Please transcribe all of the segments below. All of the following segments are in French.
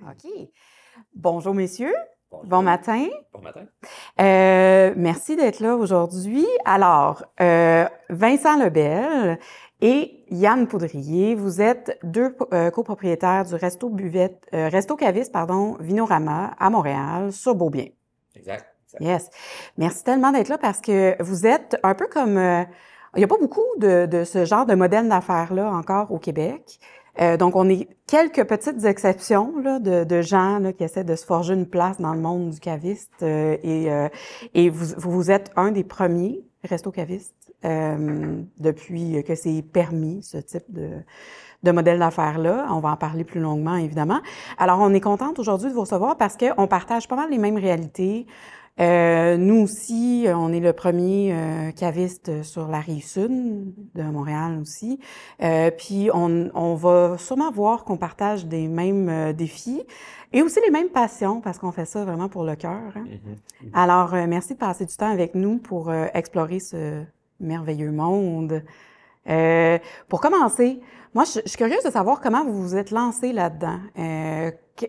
OK. Bonjour, messieurs. Bonjour. Bon matin. Bon matin. Merci d'être là aujourd'hui. Alors, Vincent Lebel et Yann Poudrier, vous êtes deux copropriétaires du Resto Caviste, Vinorama à Montréal, sur Beaubien. Exact. Yes. Merci tellement d'être là parce que vous êtes un peu comme... il n'y a pas beaucoup de ce genre de modèle d'affaires-là encore au Québec. Donc, on est quelques petites exceptions là, de gens là, qui essaient de se forger une place dans le monde du caviste. Et vous êtes un des premiers resto-cavistes depuis que c'est permis, ce type de modèle d'affaires-là. On va en parler plus longuement, évidemment. Alors, on est contente aujourd'hui de vous recevoir parce qu'on partage pas mal les mêmes réalités. Nous aussi, on est le premier caviste sur la Rive-Sud de Montréal aussi. Puis on va sûrement voir qu'on partage des mêmes défis et aussi les mêmes passions parce qu'on fait ça vraiment pour le cœur. Hein? Alors, merci de passer du temps avec nous pour explorer ce merveilleux monde. Pour commencer, moi, je suis curieuse de savoir comment vous vous êtes lancé là-dedans.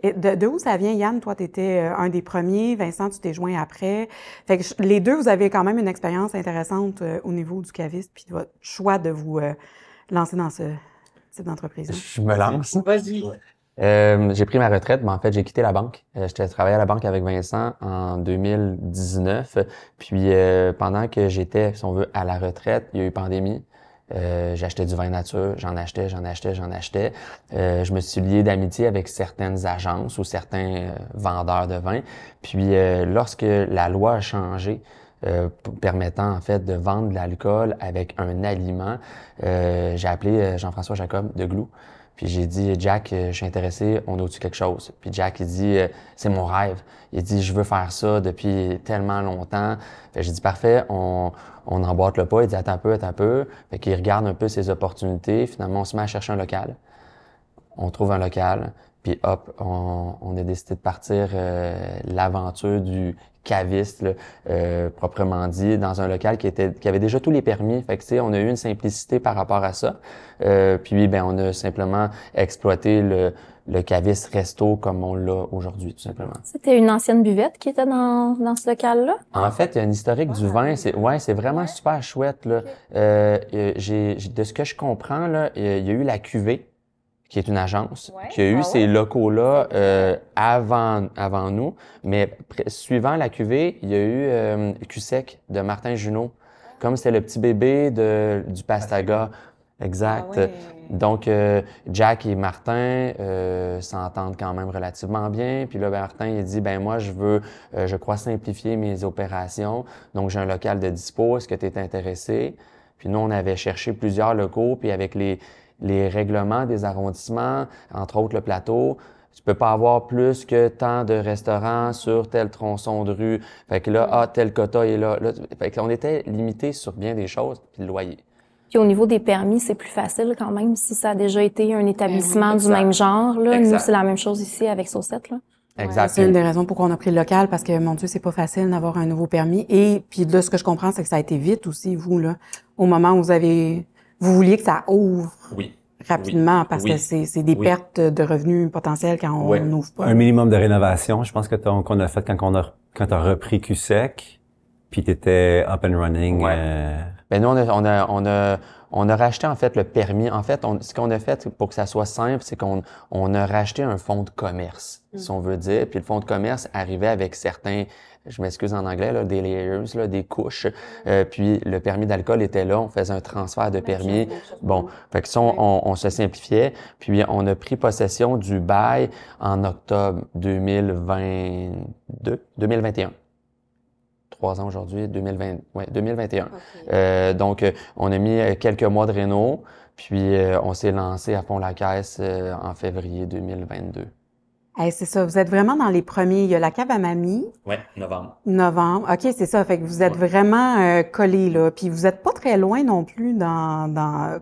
De où ça vient, Yann? Toi, tu étais un des premiers. Vincent, tu t'es joint après. Fait que les deux, vous avez quand même une expérience intéressante au niveau du caviste puis de votre choix de vous lancer dans ce type d'entreprise. Je me lance. Vas-y. J'ai pris ma retraite, mais en fait, j'ai quitté la banque. J'étais travaillé à la banque avec Vincent en 2019. Puis pendant que j'étais, si on veut, à la retraite, il y a eu pandémie. J'achetais du vin nature, j'en achetais. Je me suis lié d'amitié avec certaines agences ou certains vendeurs de vin. Puis lorsque la loi a changé, permettant en fait de vendre de l'alcool avec un aliment, j'ai appelé Jean-François Jacob de Glou. Puis j'ai dit, Jack, je suis intéressé, on a-tu quelque chose? Puis Jack, il dit, c'est mon rêve. Il dit, je veux faire ça depuis tellement longtemps. Fait que j'ai dit, parfait, on emboîte le pas. Il dit, attends un peu. Fait qu'il regarde un peu ses opportunités. Finalement, on se met à chercher un local. On trouve un local. Puis hop, on a décidé de partir l'aventure du caviste, là, proprement dit, dans un local qui avait déjà tous les permis. Fait que, tu sais, on a eu une simplicité par rapport à ça. Puis, ben, on a simplement exploité le caviste resto comme on l'a aujourd'hui, tout simplement. C'était une ancienne buvette qui était dans ce local-là? En fait, il y a une historique du vin. C'est vraiment super chouette, là. De ce que je comprends, là, il y a eu la cuvée, qui est une agence, qui a eu ces locaux-là avant nous. Mais suivant la cuvée, il y a eu QSEC de Martin Junot. Comme c'était le petit bébé du Pastaga. Exact. Ah ouais. Donc, Jack et Martin s'entendent quand même relativement bien. Puis là, Martin, il dit, ben moi, je crois simplifier mes opérations. Donc, j'ai un local de dispo. Est-ce que tu es intéressé? Puis nous, on avait cherché plusieurs locaux. Puis avec les règlements des arrondissements, entre autres le plateau, tu peux pas avoir plus que tant de restaurants sur tel tronçon de rue. Fait que là, tel quota est là. Fait que là, on était limité sur bien des choses, puis le loyer. Puis au niveau des permis, c'est plus facile quand même si ça a déjà été un établissement du même genre. Là. Nous, c'est la même chose ici avec Saucette. Là. Exact. C'est une des raisons pourquoi on a pris le local, parce que, mon Dieu, c'est pas facile d'avoir un nouveau permis. Et puis là, ce que je comprends, c'est que ça a été vite aussi, vous, là, au moment où vous vouliez que ça ouvre rapidement, parce que c'est des pertes de revenus potentiels quand on n'ouvre pas. Un minimum de rénovation, je pense que qu'on a fait quand t'as repris QSEC, puis t'étais up and running. Ben nous, on a racheté en fait le permis. En fait, ce qu'on a fait pour que ça soit simple, c'est qu'on a racheté un fonds de commerce, si on veut dire. Puis le fonds de commerce arrivait avec certains, je m'excuse en anglais, là, des layers, là, des couches. Puis le permis d'alcool était là, on faisait un transfert de permis. Bon, fait que ça, on se simplifiait. Puis on a pris possession du bail en octobre 2021. 3 ans aujourd'hui, 2021. Okay. Donc, on a mis quelques mois de réno, puis on s'est lancé à fond la caisse en février 2022. Hey, c'est ça, vous êtes vraiment dans les premiers. Il y a la cave à mamie. Ouais, novembre. Novembre, OK, c'est ça. Fait que vous êtes vraiment collés, là. Puis vous êtes pas très loin non plus dans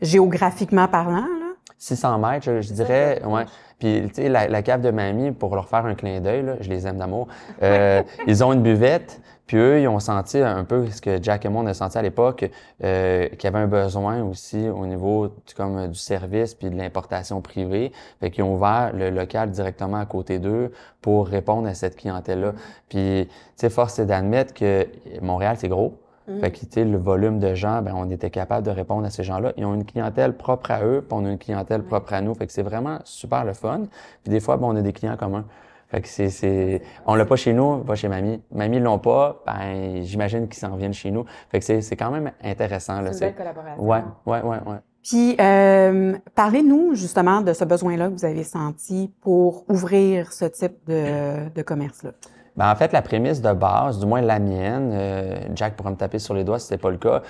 géographiquement parlant, là. 600 mètres, je dirais. Ouais. Puis, tu sais, la cave de mamie, pour leur faire un clin d'œil, là, je les aime d'amour, ils ont une buvette. Puis eux, ils ont senti un peu ce que Jack et moi, on a senti à l'époque, qu'il y avait un besoin aussi au niveau du service puis de l'importation privée. Fait qu'ils ont ouvert le local directement à côté d'eux pour répondre à cette clientèle-là. Puis, tu sais, force est d'admettre que Montréal, c'est gros. Fait que, tu sais, le volume de gens, ben on était capable de répondre à ces gens-là. Ils ont une clientèle propre à eux, puis on a une clientèle propre à nous. Fait que c'est vraiment super le fun. Puis des fois, ben, on a des clients communs. Fait que on l'a pas chez nous, pas chez mamie. Mamie l'ont pas, ben, j'imagine qu'ils s'en viennent chez nous. Fait que c'est quand même intéressant, là. C'est une belle collaboration. Ouais. Puis, parlez-nous justement de ce besoin-là que vous avez senti pour ouvrir ce type de commerce-là. Ben, en fait, la prémisse de base, du moins la mienne, Jack pourra me taper sur les doigts si c'était pas le cas,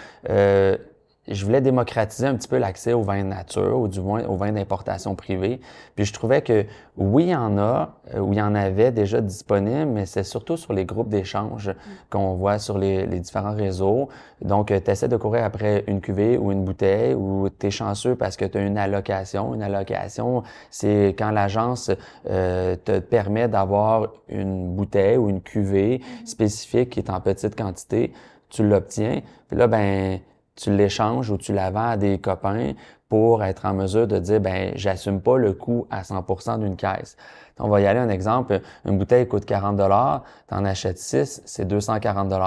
je voulais démocratiser un petit peu l'accès aux vins de nature, ou du moins aux vins d'importation privée. Puis je trouvais que oui, il y en a, ou il y en avait déjà disponibles, mais c'est surtout sur les groupes d'échange qu'on voit sur les différents réseaux. Donc, tu essaies de courir après une cuvée ou une bouteille, ou tu es chanceux parce que tu as une allocation. Une allocation, c'est quand l'agence te permet d'avoir une bouteille ou une cuvée spécifique qui est en petite quantité. Tu l'obtiens. Puis là, ben tu l'échanges ou tu la vends à des copains pour être en mesure de dire, ben j'assume pas le coût à 100% d'une caisse. On va y aller un exemple. Une bouteille coûte 40 $, t'en achètes 6, c'est 240 $.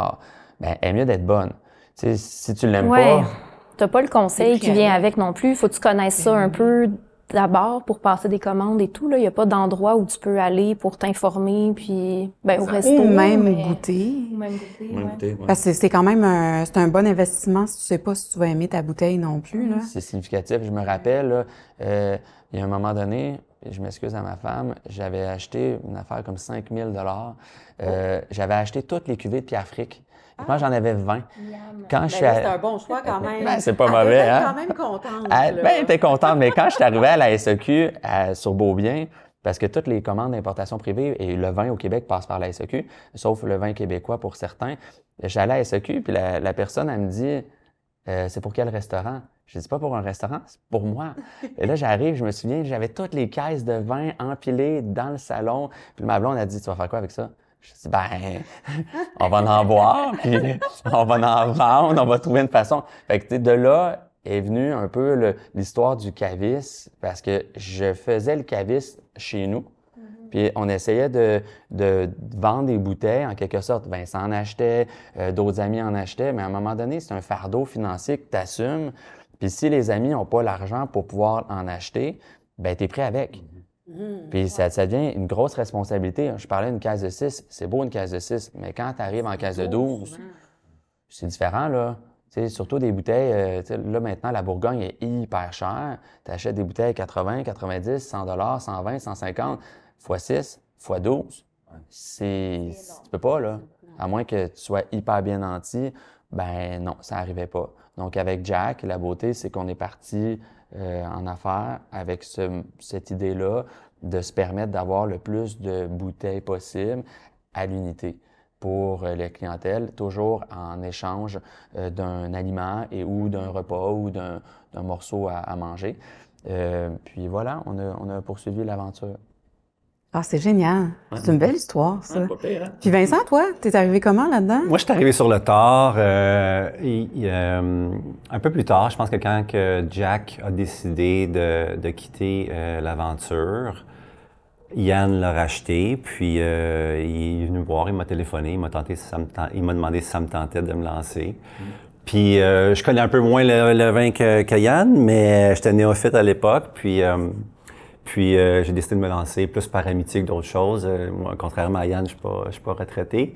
Ben, elle est mieux d'être bonne. Tu sais, si tu l'aimes pas... T'as pas le conseil qui vient avec non plus. Faut que tu connaisses ça un peu d'abord pour passer des commandes et tout. Là, il y a pas d'endroit où tu peux aller pour t'informer, puis au resto. Ou même goûter. Ouais. Parce que c'est quand même c'est un bon investissement si tu sais pas si tu vas aimer ta bouteille non plus. Là. C'est significatif. Je me rappelle, là, il y a un moment donné, je m'excuse à ma femme, j'avais acheté une affaire comme 5 000 $. J'avais acheté toutes les cuvées de Pierre Frick. Moi, j'en avais 20. Quand je suis c'est un bon choix quand même. Ben, c'est pas mauvais, hein? quand même contente. Ben, t'es contente. Mais quand je suis arrivé à la SAQ, sur Beaubien, parce que toutes les commandes d'importation privée et le vin au Québec passent par la SAQ, sauf le vin québécois pour certains. J'allais à la SAQ, puis la personne, elle me dit, c'est pour quel restaurant? Je dis, pas pour un restaurant, c'est pour moi. Et là, j'arrive, je me souviens, j'avais toutes les caisses de vin empilées dans le salon. Puis ma blonde a dit, tu vas faire quoi avec ça? Je dis, ben, on va en boire, puis on va en vendre, on va trouver une façon. Fait que, tu sais, de là est venue un peu l'histoire du cavis, parce que je faisais le cavis chez nous, puis on essayait de vendre des bouteilles, en quelque sorte. Vincent en achetait, d'autres amis en achetaient, mais à un moment donné, c'est un fardeau financier que tu assumes. Puis si les amis n'ont pas l'argent pour pouvoir en acheter, ben, tu es pris avec. Puis ça devient une grosse responsabilité. Je parlais d'une caisse de 6, c'est beau une caisse de 6, mais quand tu arrives en caisse de 12, c'est différent, là. Tu sais, surtout des bouteilles, là maintenant, la Bourgogne est hyper chère. Tu achètes des bouteilles 80, 90, 100 $, 120, 150, x 6, x 12. Tu peux pas, là. À moins que tu sois hyper bien nanti, ben non, ça n'arrivait pas. Donc avec Jack, la beauté, c'est qu'on est parti en affaires avec cette idée-là de se permettre d'avoir le plus de bouteilles possible à l'unité pour les clientèles, toujours en échange d'un aliment ou d'un repas ou d'un morceau à manger. Puis voilà, on a poursuivi l'aventure. Ah, c'est génial. C'est une belle histoire, ça. Pas pire, hein? Puis Vincent, toi, t'es arrivé comment là-dedans? Moi, je suis arrivé sur le tard. Un peu plus tard, je pense que quand que Jack a décidé de quitter l'aventure, Yann l'a racheté, puis il est venu me voir, il m'a téléphoné, il m'a demandé si ça me tentait de me lancer. Puis je connais un peu moins le vin que Yann, mais j'étais néophyte à l'époque, puis j'ai décidé de me lancer plus par amitié que d'autres choses. Moi, contrairement à Yann, je suis pas retraité.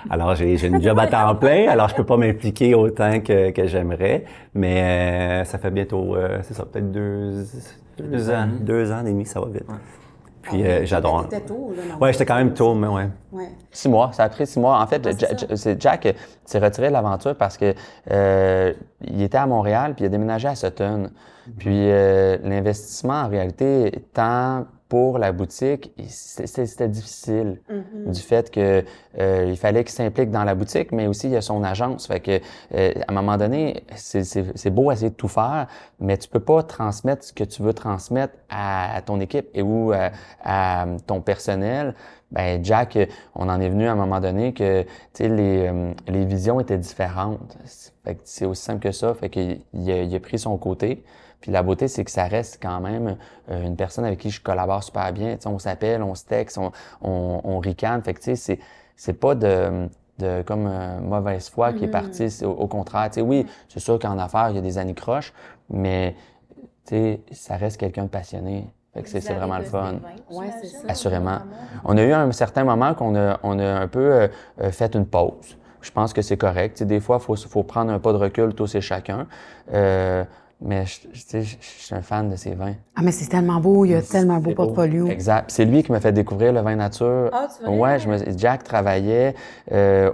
Alors, j'ai une job à temps plein, alors je peux pas m'impliquer autant que j'aimerais. Mais ça fait bientôt, c'est ça, peut-être 2 ans. 2 ans et demi, ça va vite. Puis j'adore. C'était tôt, là, non? Ouais, j'étais quand même tôt, mais ouais. 6 mois, ça a pris 6 mois. En fait, Jack s'est retiré de l'aventure parce que il était à Montréal puis il a déménagé à Sutton. Puis l'investissement en réalité étant pour la boutique, c'était difficile du fait que il fallait qu'il s'implique dans la boutique, mais aussi il y a son agence. Fait que à un moment donné, c'est beau essayer de tout faire, mais tu peux pas transmettre ce que tu veux transmettre à ton équipe et ou à ton personnel. Ben Jack, on en est venu à un moment donné que tu sais les visions étaient différentes. Fait que c'est aussi simple que ça. Fait qu'il a pris son côté. Puis la beauté, c'est que ça reste quand même une personne avec qui je collabore super bien. Tu sais, on s'appelle, on se texte, on ricane. Fait que tu sais, c'est pas de comme mauvaise foi qui est partie. Au contraire, tu sais, oui, c'est sûr qu'en affaires, il y a des anicroches, mais tu sais, ça reste quelqu'un de passionné. Fait que c'est vraiment le fun. Ouais, c'est ça. Assurément. On a eu un certain moment qu'on a un peu fait une pause. Je pense que c'est correct. Tu sais, des fois, faut prendre un pas de recul, tous et chacun. Mais je suis un fan de ses vins. Ah, mais c'est tellement beau, il y a tellement beau portfolio. Exact. C'est lui qui m'a fait découvrir le vin nature. Ah, tu vois? Ouais, Jack travaillait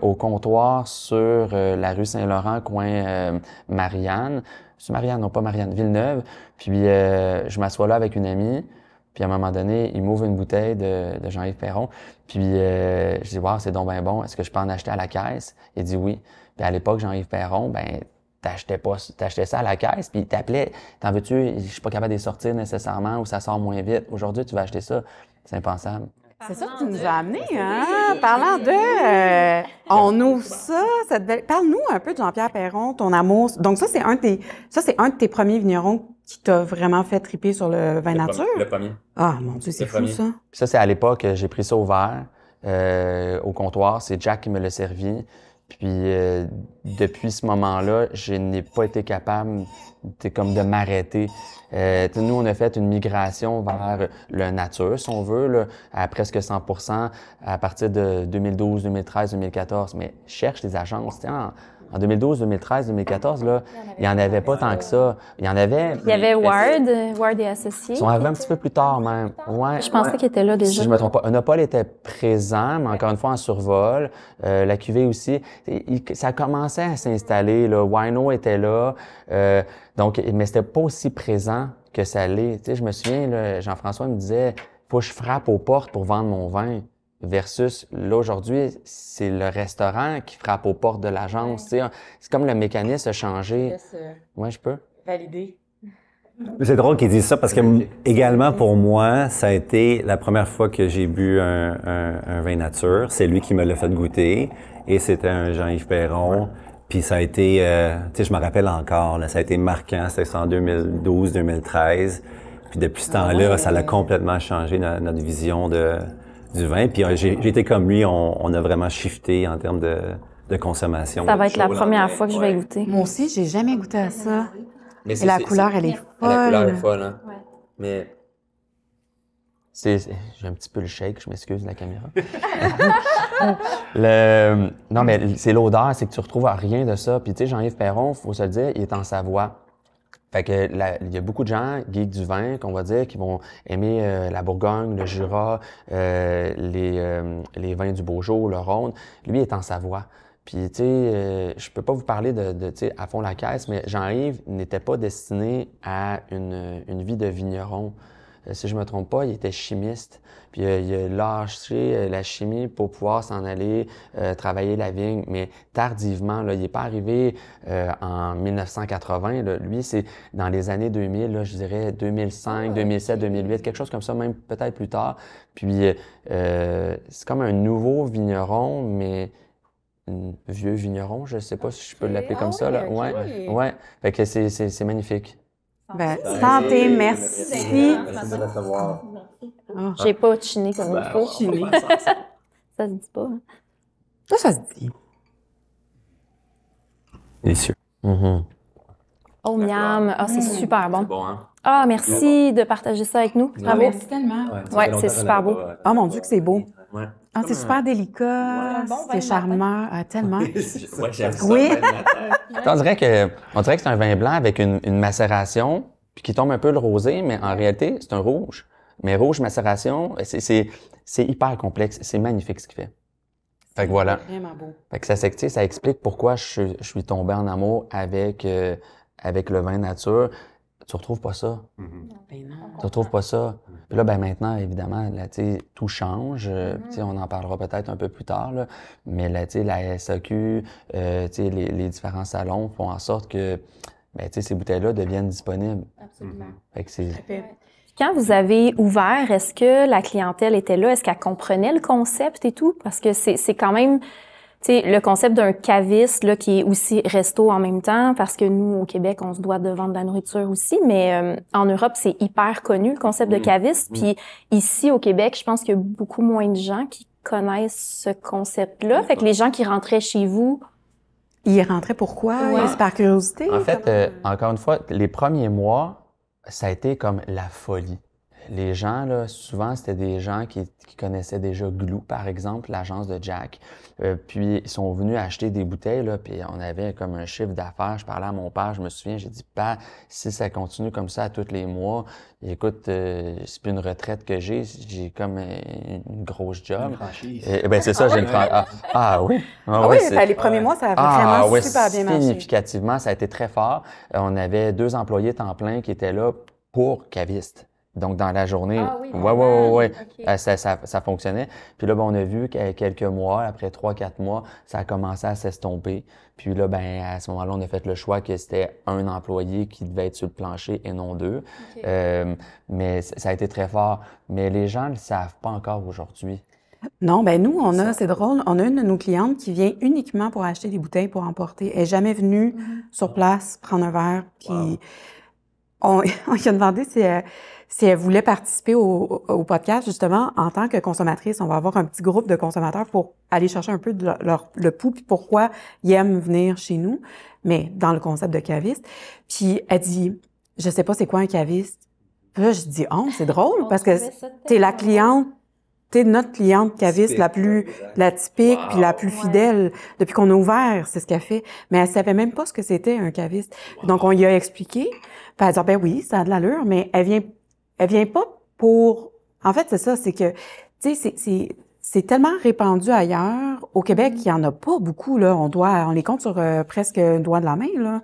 au comptoir sur la rue Saint-Laurent, coin Marianne. C'est Marianne, non pas Marianne, Villeneuve. Puis je m'assois là avec une amie. Puis à un moment donné, il m'ouvre une bouteille de Jean-Yves Perron. Puis je dis, wow, c'est donc bien bon. Est-ce que je peux en acheter à la caisse? Il dit oui. Puis à l'époque, Jean-Yves Perron, ben t'achetais ça à la caisse, puis il t'appelait, t'en veux-tu, je suis pas capable de les sortir nécessairement, ou ça sort moins vite. Aujourd'hui, tu vas acheter ça. C'est impensable. C'est ça que tu nous as amené, hein? Parlant de... on ouvre ça, cette belle... Parle-nous un peu de Jean-Pierre Perron, ton amour. Donc ça, c'est un de tes premiers vignerons qui t'a vraiment fait triper sur le vin nature? Le premier. Ah, mon Dieu, c'est fou, ça. Puis ça, c'est à l'époque, j'ai pris ça au verre, au comptoir. C'est Jack qui me l'a servi. Puis depuis ce moment-là, je n'ai pas été capable de m'arrêter. Nous, on a fait une migration vers le nature, si on veut, là, à presque 100% à partir de 2012, 2013, 2014. Mais cherche des agences. En 2012, 2013, 2014, là, il n'y en avait pas tant que ça. Il y en avait... Il y avait Ward et Associés. Ils sont arrivés un petit peu plus tard, même. Ouais. Je pensais qu'il était là déjà. Si je me trompe pas. Onopole était présent, mais encore une fois en survol. La cuvée aussi. Ça commençait à s'installer, là. Wino était là. Donc, mais c'était pas aussi présent que ça l'est. Tu sais, je me souviens, là, Jean-François me disait, faut que je frappe aux portes pour vendre mon vin. Versus, là, aujourd'hui, c'est le restaurant qui frappe aux portes de l'agence. Tu sais, c'est comme le mécanisme a changé. Ouais, je peux. Valider. C'est drôle qu'ils disent ça parce que également pour moi, ça a été la première fois que j'ai bu un vin nature. C'est lui qui me l'a fait goûter et c'était un Jean-Yves Perron. Puis ça a été, tu sais, je me rappelle encore, là, ça a été marquant. C'était en 2012-2013. Puis depuis ce temps-là, ça a complètement changé notre vision du vin. Puis j'ai été comme lui, on a vraiment shifté en termes de consommation. Ça va être la première fois que je vais goûter. Moi aussi, j'ai jamais goûté à ça. Mais Et la couleur, elle est folle. La couleur est folle, hein? Ouais. Mais j'ai un petit peu le shake, je m'excuse, la caméra. Non, mais c'est l'odeur, c'est que tu retrouves rien de ça. Puis tu sais, Jean-Yves Perron, faut se le dire, il est en Savoie. Fait que il y a beaucoup de gens, geeks du vin, qu'on va dire, qui vont aimer la Bourgogne, le Jura, les vins du Beaujolais, le Rhône. Lui, il est en Savoie. Puis, tu sais, je peux pas vous parler de tu sais, à fond la caisse, mais Jean-Yves n'était pas destiné à une vie de vigneron. Si je me trompe pas, il était chimiste. Puis, il a lâché la chimie pour pouvoir s'en aller travailler la vigne. Mais tardivement, là, il est pas arrivé en 1980. Là. Lui, c'est dans les années 2000, là, je dirais 2005, 2007, 2008, quelque chose comme ça, même peut-être plus tard. Puis, c'est comme un nouveau vigneron, mais vieux vigneron, je sais pas si je peux l'appeler comme ça, là. Okay. Ouais. Fait que c'est magnifique. Ben, santé, merci. Merci de recevoir. Oh. J'ai pas chiné comme il faut. Chiné. Ça se dit pas. Hein? Ça se dit. Délicieux. Oh, miam. Ah, c'est super bon. Bon, hein? Ah, merci de partager ça avec nous. Bravo. Merci tellement. Ouais, c'est super beau. Oh mon Dieu, que c'est beau. Ouais. Ah, c'est super délicat, bon vin c'est de charmeur, tellement. Ouais, j'aime ça. Oui. On dirait que c'est un vin blanc avec une macération, puis qui tombe un peu le rosé, mais en réalité, c'est un rouge. Mais rouge macération, c'est hyper complexe. C'est magnifique ce qu'il fait. Fait que voilà. Vraiment beau. Fait que ça explique pourquoi je suis tombé en amour avec le vin nature. tu retrouves pas ça. Ben non. Tu retrouves pas ça. Puis là, ben maintenant, évidemment, là, tu sais, tout change. Tu sais, on en parlera peut-être un peu plus tard, là. Mais là, tu sais, la SAQ, tu sais, les différents salons font en sorte que, ben, tu sais, ces bouteilles-là deviennent disponibles. Absolument. Fait que c'est... Quand vous avez ouvert, est-ce que la clientèle était là? Est-ce qu'elle comprenait le concept et tout? Parce que c'est quand même, tu sais, le concept d'un caviste, là, qui est aussi resto en même temps, parce que nous, au Québec, on se doit de vendre de la nourriture aussi, mais en Europe, c'est hyper connu, le concept de caviste. Puis ici, au Québec, je pense qu'il y a beaucoup moins de gens qui connaissent ce concept-là. Fait que les gens qui rentraient chez vous... Ils rentraient pourquoi? Ouais. C'est par curiosité? En fait, encore une fois, les premiers mois, ça a été comme la folie. Les gens, là, souvent, c'était des gens qui connaissaient déjà Glou, par exemple, l'agence de Jack. Puis, ils sont venus acheter des bouteilles, là, puis on avait comme un chiffre d'affaires. Je parlais à mon père, je me souviens, j'ai dit, « Père, si ça continue comme ça à tous les mois, écoute, c'est plus une retraite que j'ai comme une grosse job. » Ben c'est ça, j'ai une franchise. Oui? Oui, les premiers mois, ça a vraiment super bien marché. Significativement, ça a été très fort. On avait 2 employés temps plein qui étaient là pour cavistes. Donc, dans la journée, Okay. ça fonctionnait. Puis là, ben, on a vu que quelques mois, après 3-4 mois, ça a commencé à s'estomper. Puis là, ben, à ce moment-là, on a fait le choix que c'était un employé qui devait être sur le plancher et non 2. Okay. Mais ça a été très fort. Mais les gens ne le savent pas encore aujourd'hui. Non, ben nous, c'est drôle, on a une de nos clientes qui vient uniquement pour acheter des bouteilles pour emporter. Elle n'est jamais venue sur place prendre un verre. Puis on lui a demandé si elle voulait participer au podcast, justement, en tant que consommatrice. On va avoir un petit groupe de consommateurs pour aller chercher un peu de le pouls, puis pourquoi ils aiment venir chez nous, mais dans le concept de caviste. Puis elle dit, je sais pas c'est quoi un caviste. Puis là, je dis, c'est drôle, parce que t'es la cliente, t'es notre cliente caviste la typique, puis la plus fidèle. Depuis qu'on a ouvert, c'est ce qu'elle fait. Mais elle savait même pas ce que c'était un caviste. Donc, on lui a expliqué. Puis elle a dit, ben oui, ça a de l'allure, mais elle vient pas pour... En fait, c'est ça, c'est que, tu sais, c'est tellement répandu ailleurs. Au Québec, il y en a pas beaucoup, là. On les compte sur presque un doigt de la main, là.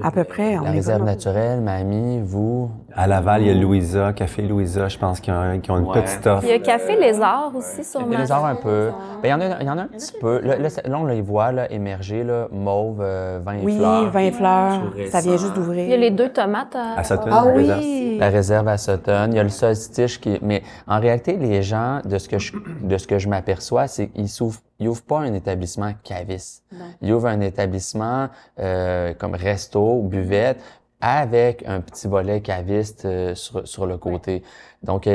À peu près. La réserve naturelle, Mamie, vous... À Laval, il y a Louisa, Café Louisa, je pense, qui ont une petite offre. Il y a Café Lézard aussi, sûrement. Café Lézard un peu. Ben, il y en a un petit peu. Là, on les voit là, émerger, là, mauve, vin et fleurs. Oui, vin et fleurs. Ça vient juste d'ouvrir. Il y a les 2 tomates à Sutton. Ah oui! La réserve à Sutton. Il y a le solstice qui... Mais en réalité, les gens, de ce que je m'aperçois, c'est qu'ils n'ouvrent pas un établissement caviste. Ils ouvrent un établissement comme resto ou buvette avec un petit volet caviste sur le côté. Donc,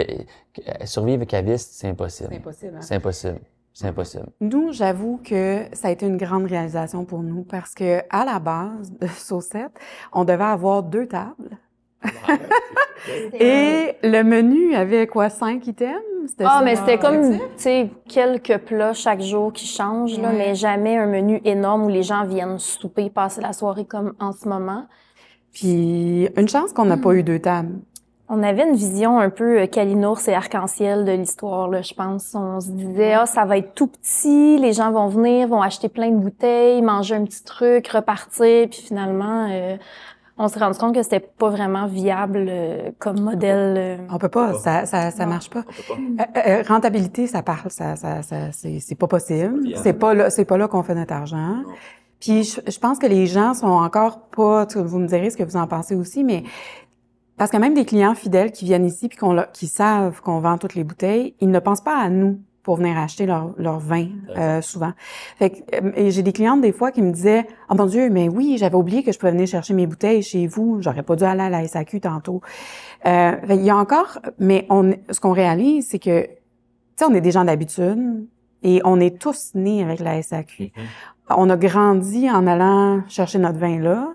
survivre caviste, c'est impossible. C'est impossible, hein? C'est impossible. C'est impossible. Nous, j'avoue que ça a été une grande réalisation pour nous parce que à la base de Saucette, on devait avoir 2 tables. Et le menu avait quoi, 5 items? Mais c'était comme, tu sais, quelques plats chaque jour qui changent, là, mais jamais un menu énorme où les gens viennent souper, passer la soirée comme en ce moment. Puis, une chance qu'on n'a pas eu 2 tables. On avait une vision un peu Kalinours et arc-en-ciel de l'histoire, là, je pense. On se disait, ça va être tout petit, les gens vont venir, vont acheter plein de bouteilles, manger un petit truc, repartir, puis finalement... on s'est rendu compte que c'était pas vraiment viable comme modèle. On peut pas, ça marche pas. Rentabilité, ça parle, c'est pas possible. C'est pas là qu'on fait notre argent. Puis je pense que les gens sont encore pas, vous me direz ce que vous en pensez aussi, mais parce que même des clients fidèles qui viennent ici puis qui savent qu'on vend toutes les bouteilles, ils ne pensent pas à nous pour venir acheter leur vin, souvent. Fait que j'ai des clientes des fois qui me disaient « Oh mon Dieu, mais oui, j'avais oublié que je pouvais venir chercher mes bouteilles chez vous. J'aurais pas dû aller à la SAQ tantôt. » Il y a encore, mais ce qu'on réalise, c'est que, tu sais, on est des gens d'habitude et on est tous nés avec la SAQ. On a grandi en allant chercher notre vin là,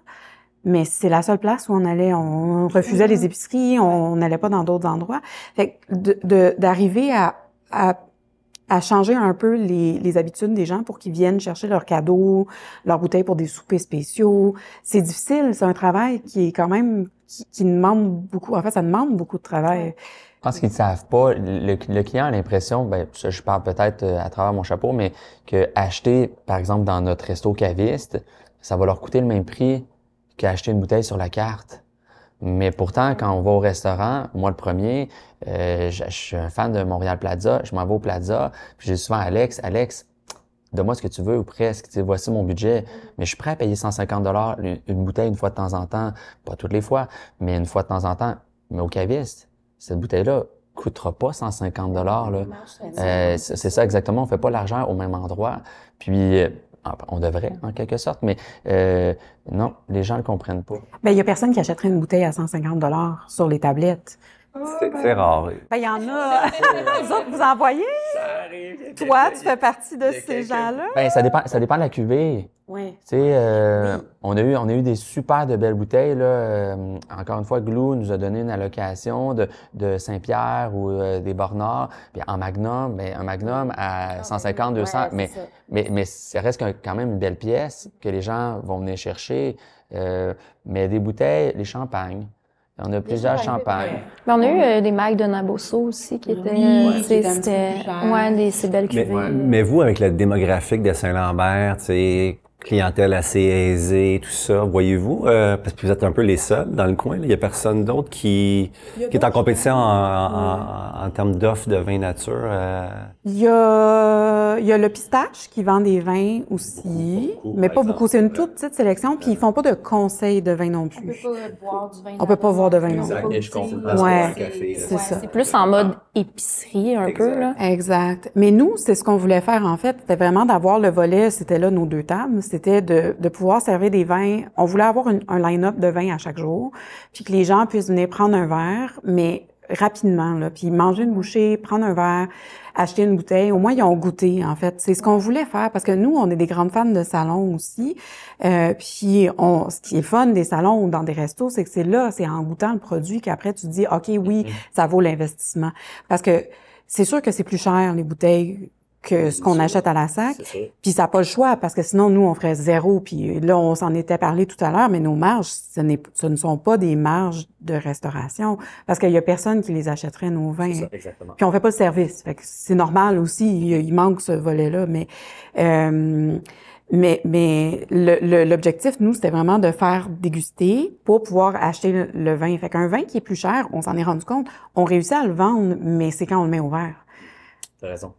mais c'est la seule place où on allait. On refusait les épiceries, on n'allait pas dans d'autres endroits. Fait que d'arriver à changer un peu les habitudes des gens pour qu'ils viennent chercher leurs cadeaux, leurs bouteilles pour des soupers spéciaux. C'est difficile, c'est un travail qui est quand même, qui demande beaucoup, en fait, ça demande beaucoup de travail. Je pense qu'ils ne savent pas. Le client a l'impression, je parle peut-être à travers mon chapeau, mais que acheter, par exemple, dans notre resto caviste, ça va leur coûter le même prix qu'acheter une bouteille sur la carte. Mais pourtant, quand on va au restaurant, moi le premier, je suis un fan de Montréal Plaza, je m'en vais au Plaza, puis j'ai souvent Alex, donne-moi ce que tu veux ou presque, tu sais, voici mon budget. Mais je suis prêt à payer 150 une bouteille une fois de temps en temps, pas toutes les fois, mais une fois de temps en temps. Mais au caviste, cette bouteille-là coûtera pas 150 là. C'est ça exactement, on fait pas l'argent au même endroit. Puis on devrait en quelque sorte, mais non, les gens le comprennent pas. Ben, il y a personne qui achèterait une bouteille à 150 sur les tablettes. C'est rare. Ben, il y en a. Vous autres, vous en voyez? Toi, tu fais partie de ces gens-là? Ben, ça dépend de la cuvée. Oui. Tu sais, on a eu des super de belles bouteilles, là. Encore une fois, Glou nous a donné une allocation de Saint-Pierre ou des Bornards. Puis en Magnum, ben, un Magnum à 150, 200. Mais ça reste quand même une belle pièce que les gens vont venir chercher. Mais des bouteilles, les champagnes. On a plusieurs champagnes. Mais on a eu des mags de Naboso aussi qui étaient, ces belles cuvées. Mais vous, avec la démographique de Saint-Lambert, tu sais, clientèle assez aisée, tout ça, voyez-vous, parce que vous êtes un peu les seuls dans le coin, il y a personne d'autre qui est en compétition en termes d'offres de vin nature. Il y a le Pistache qui vend des vins aussi, mais pas beaucoup. C'est une toute petite sélection, puis ils font pas de conseils de vin non plus. On peut pas boire de vin non plus. Et je comprends. Ouais, c'est ça. C'est plus en mode épicerie un peu, là. Exact. Mais nous, c'est ce qu'on voulait faire, en fait. C'était vraiment d'avoir le volet, c'était là nos deux tables, c'était de pouvoir servir des vins. On voulait avoir un line-up de vins à chaque jour, puis que les gens puissent venir prendre un verre, mais rapidement, là, puis manger une bouchée, prendre un verre, acheter une bouteille. Au moins, ils ont goûté, en fait. C'est ce qu'on voulait faire, parce que nous, on est des grandes fans de salons aussi. Puis, ce qui est fun des salons ou dans des restos, c'est que c'est en goûtant le produit qu'après, tu te dis, OK, oui, ça vaut l'investissement. Parce que c'est sûr que c'est plus cher, les bouteilles, que ce qu'on achète à la sac. Puis ça n'a pas le choix, parce que sinon, nous, on ferait zéro. Puis là, on s'en était parlé tout à l'heure, mais nos marges, ce ne sont pas des marges de restauration, parce qu'il y a personne qui les achèterait, nos vins. C'est ça, exactement. Puis on fait pas le service. Fait que c'est normal aussi, il manque ce volet-là. Mais l'objectif, nous, c'était vraiment de faire déguster pour pouvoir acheter le vin. Fait qu'un vin qui est plus cher, on s'en est rendu compte, on réussit à le vendre, mais c'est quand on le met au verre. T'as raison.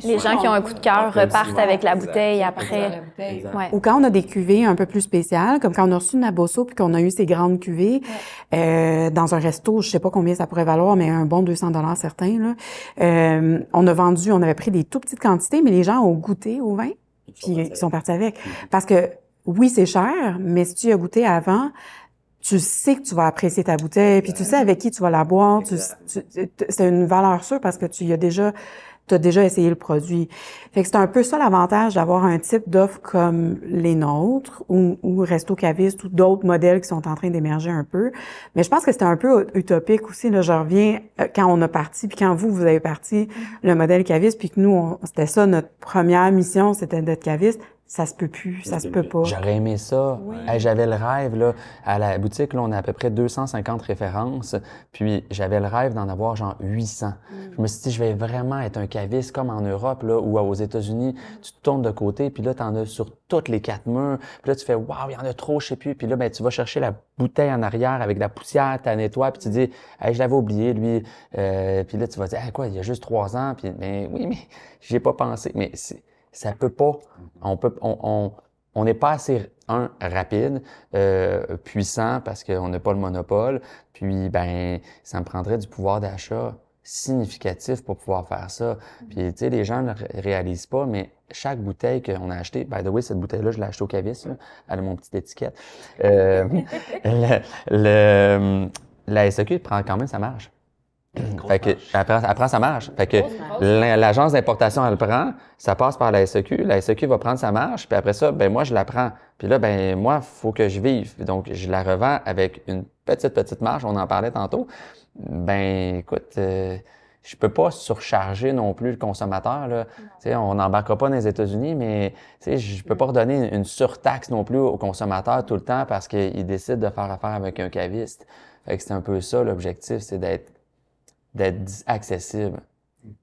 Les gens qui ont un coup de cœur repartent avec la bouteille après. Ouais. Ou quand on a des cuvées un peu plus spéciales, comme quand on a reçu Naboso puis qu'on a eu ces grandes cuvées dans un resto, je sais pas combien ça pourrait valoir, mais un bon 200 $ certains, là. On avait pris des tout petites quantités, mais les gens ont goûté au vin puis ils sont partis avec. Parce que oui, c'est cher, mais si tu y as goûté avant, tu sais que tu vas apprécier ta bouteille, puis tu sais avec qui tu vas la boire. C'est une valeur sûre parce que tu as déjà essayé le produit. Fait que c'est un peu ça l'avantage d'avoir un type d'offre comme les nôtres ou Resto Caviste ou d'autres modèles qui sont en train d'émerger un peu. Mais je pense que c'était un peu utopique aussi. Là, je reviens quand on a parti, puis quand vous avez parti le modèle Caviste, puis que nous, c'était ça notre première mission, c'était d'être caviste. Ça se peut plus, ça se peut pas. J'aurais aimé ça. Oui. Hey, j'avais le rêve, là, à la boutique, là, on a à peu près 250 références, puis j'avais le rêve d'en avoir genre 800. Je me suis dit, je vais vraiment être un caviste comme en Europe, là, ou aux États-Unis. Tu te tournes de côté, puis là, t'en as sur toutes les 4 murs. Puis là, tu fais, waouh, il y en a trop, je sais plus. Puis là, ben, tu vas chercher la bouteille en arrière avec de la poussière, tu la nettoies, puis tu dis, hey, je l'avais oublié, lui. Puis là, tu vas dire, hey, quoi, il y a juste 3 ans. Puis, mais oui, mais j'y ai pas pensé. Mais ça peut pas. On n'est pas assez, rapide, puissant parce qu'on n'a pas le monopole. Puis, ben, ça me prendrait du pouvoir d'achat significatif pour pouvoir faire ça. Puis, tu sais, les gens ne le réalisent pas, mais chaque bouteille qu'on a achetée, by the way, cette bouteille-là, je l'ai achetée au caviste, là. Elle a mon petite étiquette. La SAQ prend quand même sa marge. Fait que, elle prend sa marge. Fait que l'agence d'importation, elle prend, ça passe par la SAQ. La SAQ va prendre sa marge, puis après ça, ben moi, je la prends. Puis là, ben moi, faut que je vive. Donc, je la revends avec une petite marge. On en parlait tantôt. Ben, écoute, je peux pas surcharger non plus le consommateur, là. Tu sais, on n'embarquera pas dans les États-Unis, mais tu sais, je peux pas redonner une surtaxe non plus au consommateur tout le temps parce qu'il décide de faire affaire avec un caviste. Fait que c'est un peu ça l'objectif, c'est d'être accessible.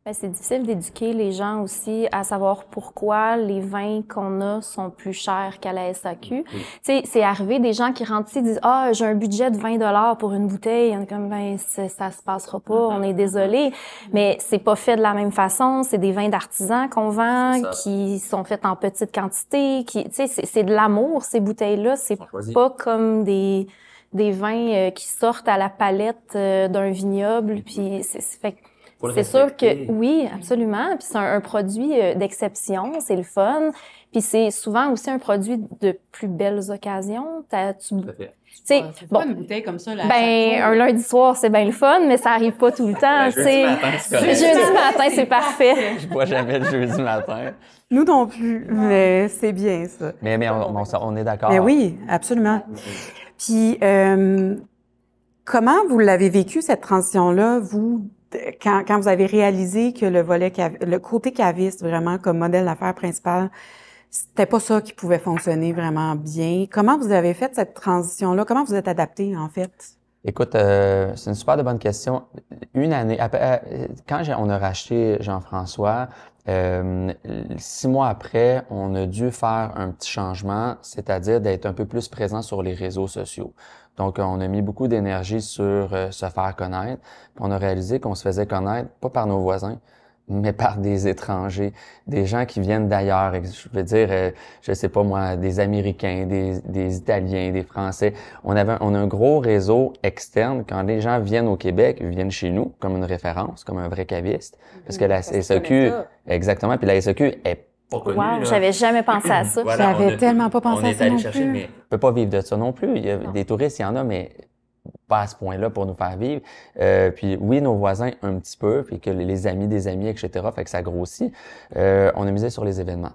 Ben, c'est difficile d'éduquer les gens aussi à savoir pourquoi les vins qu'on a sont plus chers qu'à la SAQ. Tu sais, c'est arrivé des gens qui rentrent ici et disent « Ah, j'ai un budget de 20 $ pour une bouteille. » On est comme « Ben, ça se passera pas, on est désolé. » Mais c'est pas fait de la même façon. C'est des vins d'artisans qu'on vend, qui sont faits en petite quantité. Tu sais, c'est de l'amour, ces bouteilles-là. C'est pas comme des vins qui sortent à la palette d'un vignoble. Puis c'est sûr que oui, absolument. Puis c'est un produit d'exception, c'est le fun. Puis c'est souvent aussi un produit de plus belles occasions. Tu sais, bon, une bouteille comme ça là. Ben un lundi soir, c'est bien le fun, mais ça arrive pas tout le temps. Jeudi matin, c'est parfait. Je bois jamais le jeudi matin. Nous non plus, mais c'est bien ça. Mais on est d'accord. Mais oui, absolument. Puis comment vous l'avez vécu cette transition-là, vous? Quand vous avez réalisé que le côté caviste, vraiment, comme modèle d'affaires principal, c'était pas ça qui pouvait fonctionner vraiment bien. Comment vous avez fait cette transition-là? Comment vous êtes adapté, en fait? Écoute, c'est une super de bonne question. Une année, quand on a racheté Jean-François, 6 mois après, on a dû faire un petit changement, c'est-à-dire d'être un peu plus présent sur les réseaux sociaux. Donc, on a mis beaucoup d'énergie sur se faire connaître. Puis on a réalisé qu'on se faisait connaître, pas par nos voisins, mais par des étrangers, des gens qui viennent d'ailleurs. Je veux dire, je sais pas moi, des Américains, des Italiens, des Français. On a un gros réseau externe. Quand les gens viennent au Québec, ils viennent chez nous comme une référence, comme un vrai caviste. Parce que la SAQ, exactement, puis la SAQ est pas connue. Wow, j'avais jamais pensé à ça. Voilà, j'avais tellement pas pensé à ça non plus. Mais on peut pas vivre de ça non plus. Il y a des touristes, il y en a, mais pas à ce point-là pour nous faire vivre. Puis oui, nos voisins un petit peu, puis que les amis des amis, etc., fait que ça grossit. On a misé sur les événements.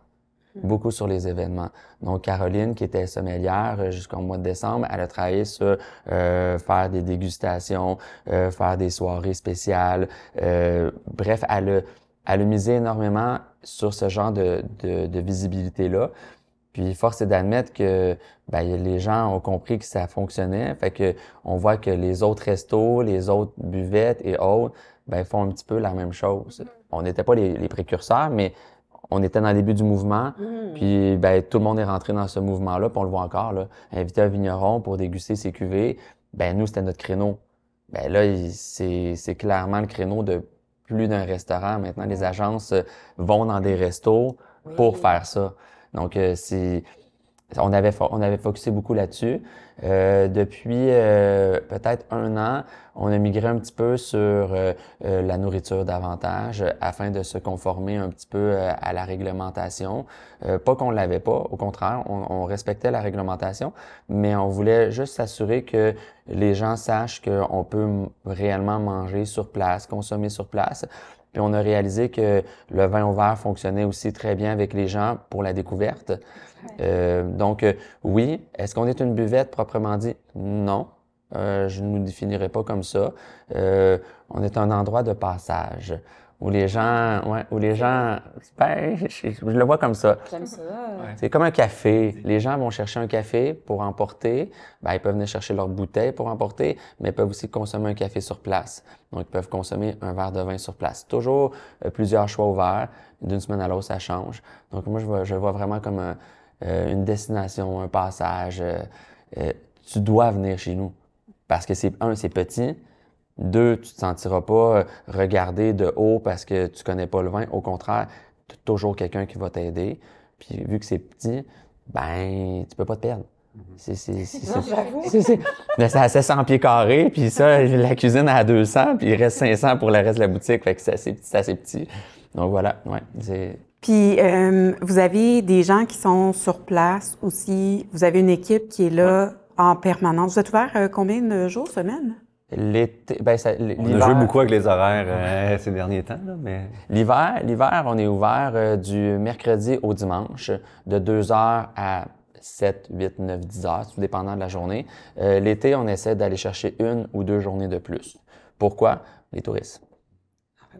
Beaucoup sur les événements. Donc, Caroline, qui était sommelière jusqu'au mois de décembre, elle a travaillé sur faire des dégustations, faire des soirées spéciales. Bref, elle a misé énormément sur ce genre de visibilité-là. Puis force est d'admettre que les gens ont compris que ça fonctionnait. Fait que on voit que les autres restos, les autres buvettes et autres, font un petit peu la même chose. On n'était pas les précurseurs, mais on était dans le début du mouvement. Puis tout le monde est rentré dans ce mouvement-là, puis on le voit encore là. Inviter un vigneron pour déguster ses cuvées, nous c'était notre créneau. Là c'est clairement le créneau de plus d'un restaurant. Maintenant les agences vont dans des restos pour faire ça. Donc, on avait focusé beaucoup là-dessus. Depuis peut-être 1 an, on a migré un petit peu sur la nourriture davantage afin de se conformer un petit peu à la réglementation. Pas qu'on l'avait pas, au contraire, on respectait la réglementation, mais on voulait juste s'assurer que les gens sachent qu'on peut réellement manger sur place, consommer sur place. Puis on a réalisé que le vin au verre fonctionnait aussi très bien avec les gens pour la découverte. Donc oui, est-ce qu'on est une buvette proprement dit? Non, je ne nous définirais pas comme ça. On est un endroit de passage où les gens, je le vois comme ça. J'aime ça. C'est comme un café. Les gens vont chercher un café pour emporter. Ils peuvent venir chercher leur bouteille pour emporter, mais ils peuvent aussi consommer un café sur place. Donc, ils peuvent consommer un verre de vin sur place. Toujours plusieurs choix ouverts. D'une semaine à l'autre, ça change. Donc, moi, je le vois vraiment comme une destination, un passage. Tu dois venir chez nous. Parce que c'est petit. 2, tu te sentiras pas regardé de haut parce que tu connais pas le vin. Au contraire, tu as toujours quelqu'un qui va t'aider. Puis vu que c'est petit, tu peux pas te perdre. Mais c'est à 700 pieds carrés, puis ça, la cuisine à 200, puis il reste 500 pour le reste de la boutique. Fait que c'est assez petit. Donc voilà, Puis, vous avez des gens qui sont sur place aussi. Vous avez une équipe qui est là en permanence. Vous êtes ouvert combien de jours, semaine? L'été, on a joué beaucoup avec les horaires ces derniers temps, là, mais... L'hiver, on est ouvert du mercredi au dimanche, de 2 heures à 7, 8, 9, 10 heures, tout dépendant de la journée. L'été, on essaie d'aller chercher 1 ou 2 journées de plus. Pourquoi? Les touristes.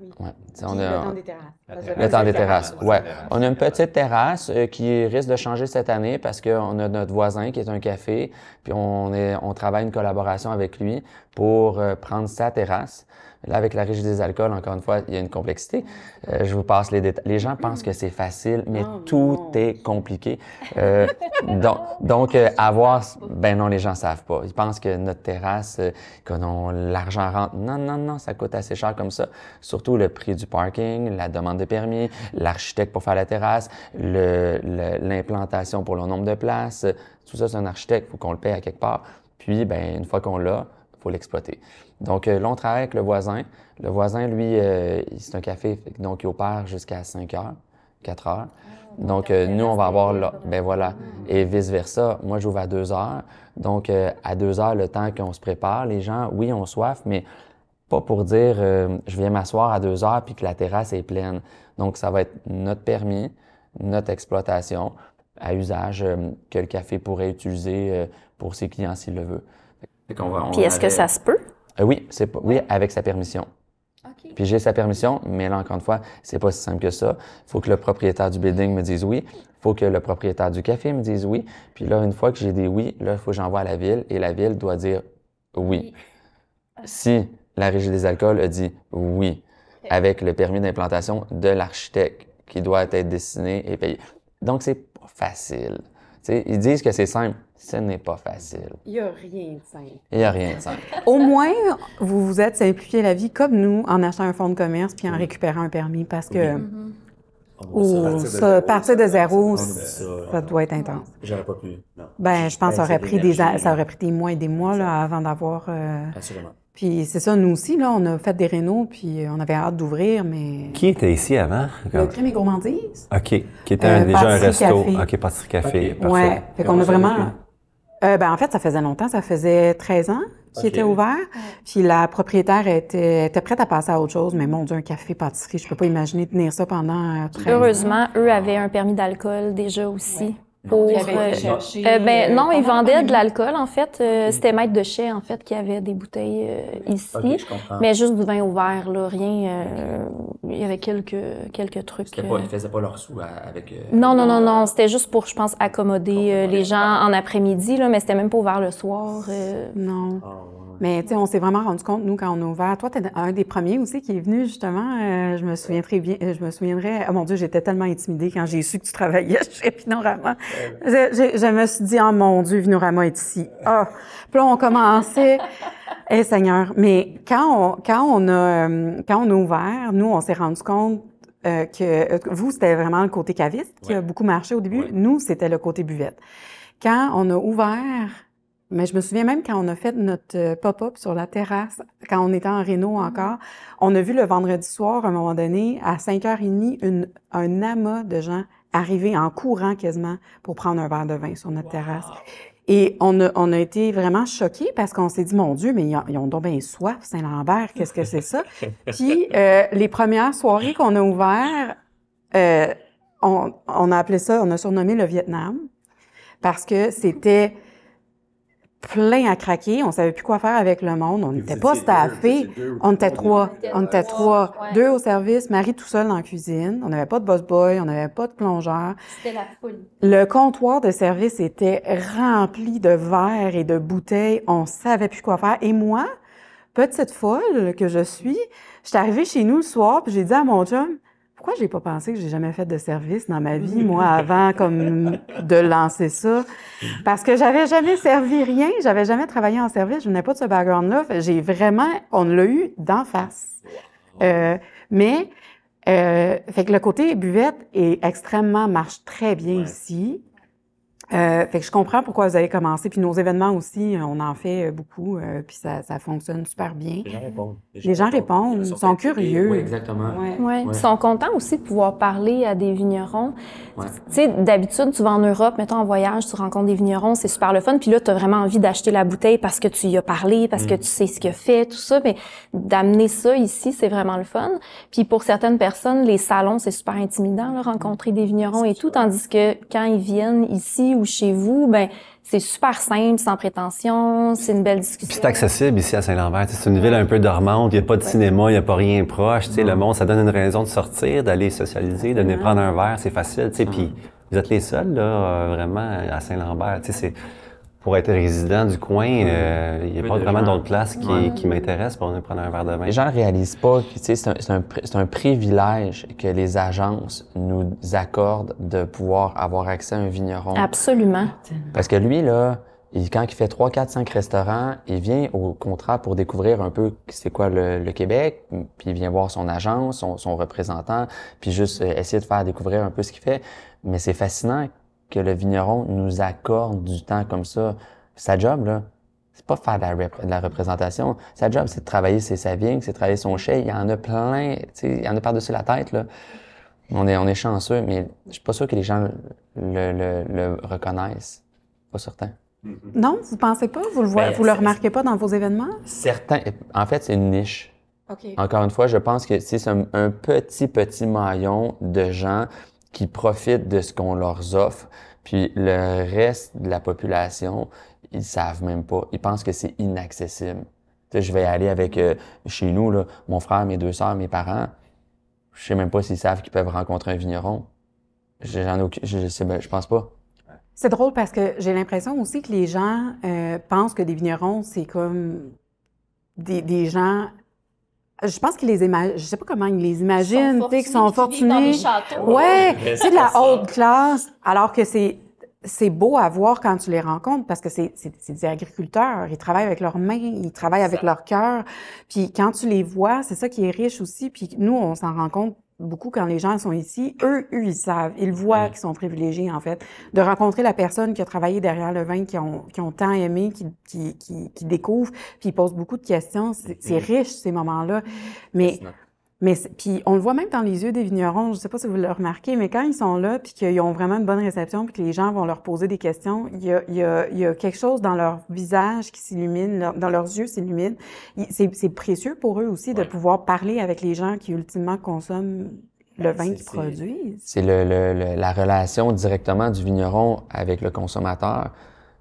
Oui. Ouais. Le temps des terrasses. Le temps des terrasses, ouais. On a une petite terrasse qui risque de changer cette année parce qu'on a notre voisin qui est un café, puis on travaille une collaboration avec lui pour prendre sa terrasse. Là, avec la Régie des alcools, encore une fois, il y a une complexité. Je vous passe les détails. Les gens pensent que c'est facile, mais tout est compliqué. Donc, avoir... Ben non, les gens savent pas. Ils pensent que notre terrasse, que l'argent rentre. Non, ça coûte assez cher comme ça. Surtout le prix du parking, la demande de permis, l'architecte pour faire la terrasse, l'implantation pour le nombre de places. Tout ça, c'est un architecte, il faut qu'on le paye à quelque part. Puis, ben une fois qu'on l'a, il faut l'exploiter. Donc, là, on travaille avec le voisin. Le voisin, lui, c'est un café, donc il opère jusqu'à 5 heures, 4 heures. Donc, nous, on va avoir là, ben voilà. Et vice-versa. Moi, j'ouvre à 2 heures. Donc, à 2 heures, le temps qu'on se prépare, les gens, oui, ont soif, mais pas pour dire je viens m'asseoir à 2 heures puis que la terrasse est pleine. Donc, ça va être notre permis, notre exploitation à usage que le café pourrait utiliser pour ses clients s'il le veut. Puis est-ce que ça se peut? Oui, oui, avec sa permission. Okay. Puis j'ai sa permission, mais là, encore une fois, c'est pas si simple que ça. Il faut que le propriétaire du building me dise oui. Il faut que le propriétaire du café me dise oui. Puis là, une fois que j'ai des oui, là, il faut que j'envoie à la ville et la ville doit dire oui. Si la Régie des alcools a dit oui, avec le permis d'implantation de l'architecte qui doit être dessiné et payé. Donc, c'est pas facile. T'sais, ils disent que c'est simple. Ce n'est pas facile. Il n'y a rien de simple. Il n'y a rien de simple. Au moins, vous vous êtes simplifié la vie comme nous en achetant un fonds de commerce puis en récupérant un permis parce que partir de zéro, ça doit être intense. J'aurais pas pu. Non. Ben, je pense que ça aurait pris des mois et des mois là, avant d'avoir... Assurément. Puis c'est ça, nous aussi, là, on a fait des rénaux, puis on avait hâte d'ouvrir, mais... Qui était ici avant? Le Crème et Gourmandise. OK. Qui était déjà un resto. Café. OK, pâtisserie café. Okay, ouais. Fait qu'on a vraiment... ben, en fait, ça faisait longtemps, ça faisait 13 ans qu'il était ouvert. Puis la propriétaire était prête à passer à autre chose, mais mon Dieu, un café, pâtisserie, je peux pas imaginer tenir ça pendant 13 ans. Heureusement, eux avaient un permis d'alcool déjà aussi. Ouais. Pour, non, ils vendaient de l'alcool, en fait. C'était Maître de Chez, en fait, qui avait des bouteilles ici. Okay, je comprends. Mais juste du vin ouvert, là, rien. Il y avait quelques trucs. Ils ne faisaient pas leur sous avec... Non. C'était juste pour, je pense, accommoder les gens en après-midi, là, mais c'était même pas ouvert le soir. Non. Mais tu sais, on s'est vraiment rendu compte, nous, quand on a ouvert. Toi, t'es un des premiers aussi qui est venu, justement. Je me souviens très bien. Je me souviendrai... Oh mon Dieu, j'étais tellement intimidée quand j'ai su que tu travaillais chez Vinorama. Je me suis dit, oh mon Dieu, Vinorama est ici. Ah! Puis là, on commençait... Eh Seigneur! Mais quand on a ouvert, nous, on s'est rendu compte que vous, c'était vraiment le côté caviste qui a beaucoup marché au début. Nous, c'était le côté buvette. Quand on a ouvert... Mais je me souviens même quand on a fait notre pop-up sur la terrasse, quand on était en réno encore, on a vu le vendredi soir, à un moment donné, à 5h30, un amas de gens arriver en courant quasiment pour prendre un verre de vin sur notre terrasse. Et on a été vraiment choqués parce qu'on s'est dit, mon Dieu, mais ils ont donc bien soif, Saint-Lambert, qu'est-ce que c'est ça? Puis les premières soirées qu'on a ouvertes, on a appelé ça, on a surnommé le Vietnam parce que c'était... plein à craquer, on savait plus quoi faire avec le monde, on n'était pas staffés, on était trois, Ouais. 2 au service, Marie tout seul dans la cuisine, on n'avait pas de boss boy, on n'avait pas de plongeur. C'était la folie. Le comptoir de service était rempli de verres et de bouteilles, on savait plus quoi faire. Et moi, petite folle que je suis arrivée chez nous le soir, puis j'ai dit à mon chum, pourquoi j'ai pas pensé que j'ai jamais fait de service dans ma vie, moi, avant, comme de lancer ça? Parce que j'avais jamais servi rien, j'avais jamais travaillé en service, je n'ai pas de ce background-là. On l'a eu d'en face. Fait que le côté buvette marche très bien ici. Fait que je comprends pourquoi vous avez commencé. Puis nos événements aussi, on en fait beaucoup, puis ça fonctionne super bien. Les gens répondent, ils sont curieux. Oui, exactement. Ouais. Ils sont contents aussi de pouvoir parler à des vignerons. Ouais. Tu sais, d'habitude, tu vas en Europe, mettons en voyage, tu rencontres des vignerons, c'est super le fun. Puis là, tu as vraiment envie d'acheter la bouteille parce que tu y as parlé, parce que tu sais ce qu'il a fait, tout ça. Mais d'amener ça ici, c'est vraiment le fun. Puis pour certaines personnes, les salons, c'est super intimidant, là, rencontrer des vignerons et tout. Tandis que quand ils viennent ici ou chez vous, ben c'est super simple, sans prétention, c'est une belle discussion. Puis c'est accessible ici à Saint-Lambert. C'est une ville un peu dormante, il n'y a pas de cinéma, il n'y a pas rien proche. Le monde, ça donne une raison de sortir, d'aller socialiser, de venir prendre un verre, c'est facile. Puis vous êtes les seuls, là, vraiment, à Saint-Lambert. pour être résident du coin, il n'y a Oui, pas de vraiment gens. d'autres places Ouais. qui m'intéressent pour aller prendre un verre de vin. Les gens ne réalisent pas que c'est un privilège que les agences nous accordent de pouvoir avoir accès à un vigneron. Absolument. Parce que lui, là, quand il fait 3, 4, 5 restaurants, il vient au contrat pour découvrir un peu c'est quoi le Québec, puis il vient voir son agence, son représentant, puis juste essayer de faire découvrir un peu ce qu'il fait. Mais c'est fascinant que le vigneron nous accorde du temps comme ça. Sa job, là, c'est pas faire de la représentation. Sa job, c'est de travailler sa vigne, c'est de travailler son chai. Il y en a plein, tu sais, il y en a par-dessus la tête, là. On est chanceux, mais je suis pas sûr que les gens le reconnaissent. Pas certain. Non, vous pensez pas? Vous le voyez, Ben, vous le c'est- remarquez pas dans vos événements? Certains, en fait, c'est une niche. OK. Encore une fois, je pense que c'est un petit maillon de gens qui profitent de ce qu'on leur offre. Puis le reste de la population, ils savent même pas. Ils pensent que c'est inaccessible. Tu sais, je vais aller avec, chez nous, là, mon frère, mes 2 sœurs, mes parents. Je sais même pas s'ils savent qu'ils peuvent rencontrer un vigneron. Je pense pas. C'est drôle parce que j'ai l'impression aussi que les gens pensent que des vignerons, c'est comme des gens. Je pense qu'ils les imaginent. Je sais pas comment ils les imaginent, tu sais, qu'ils sont fortunés. Ouais, c'est de la haute classe, alors que c'est beau à voir quand tu les rencontres parce que c'est des agriculteurs. Ils travaillent avec leurs mains, ils travaillent avec leur cœur. Puis quand tu les vois, c'est ça qui est riche aussi. Puis nous, on s'en rend compte beaucoup quand les gens sont ici. Eux, ils savent. Ils voient qu'ils sont privilégiés, en fait. De rencontrer la personne qui a travaillé derrière le vin, qui ont tant aimé, qui découvrent, puis ils posent beaucoup de questions. C'est riche, ces moments-là. Mais puis on le voit même dans les yeux des vignerons, je sais pas si vous le remarquez, mais quand ils sont là, puis qu'ils ont vraiment une bonne réception, puis que les gens vont leur poser des questions, il y a quelque chose dans leur visage qui s'illumine, dans leurs yeux s'illumine. C'est précieux pour eux aussi de pouvoir parler avec les gens qui ultimement consomment le vin qu'ils produisent. C'est la relation directement du vigneron avec le consommateur.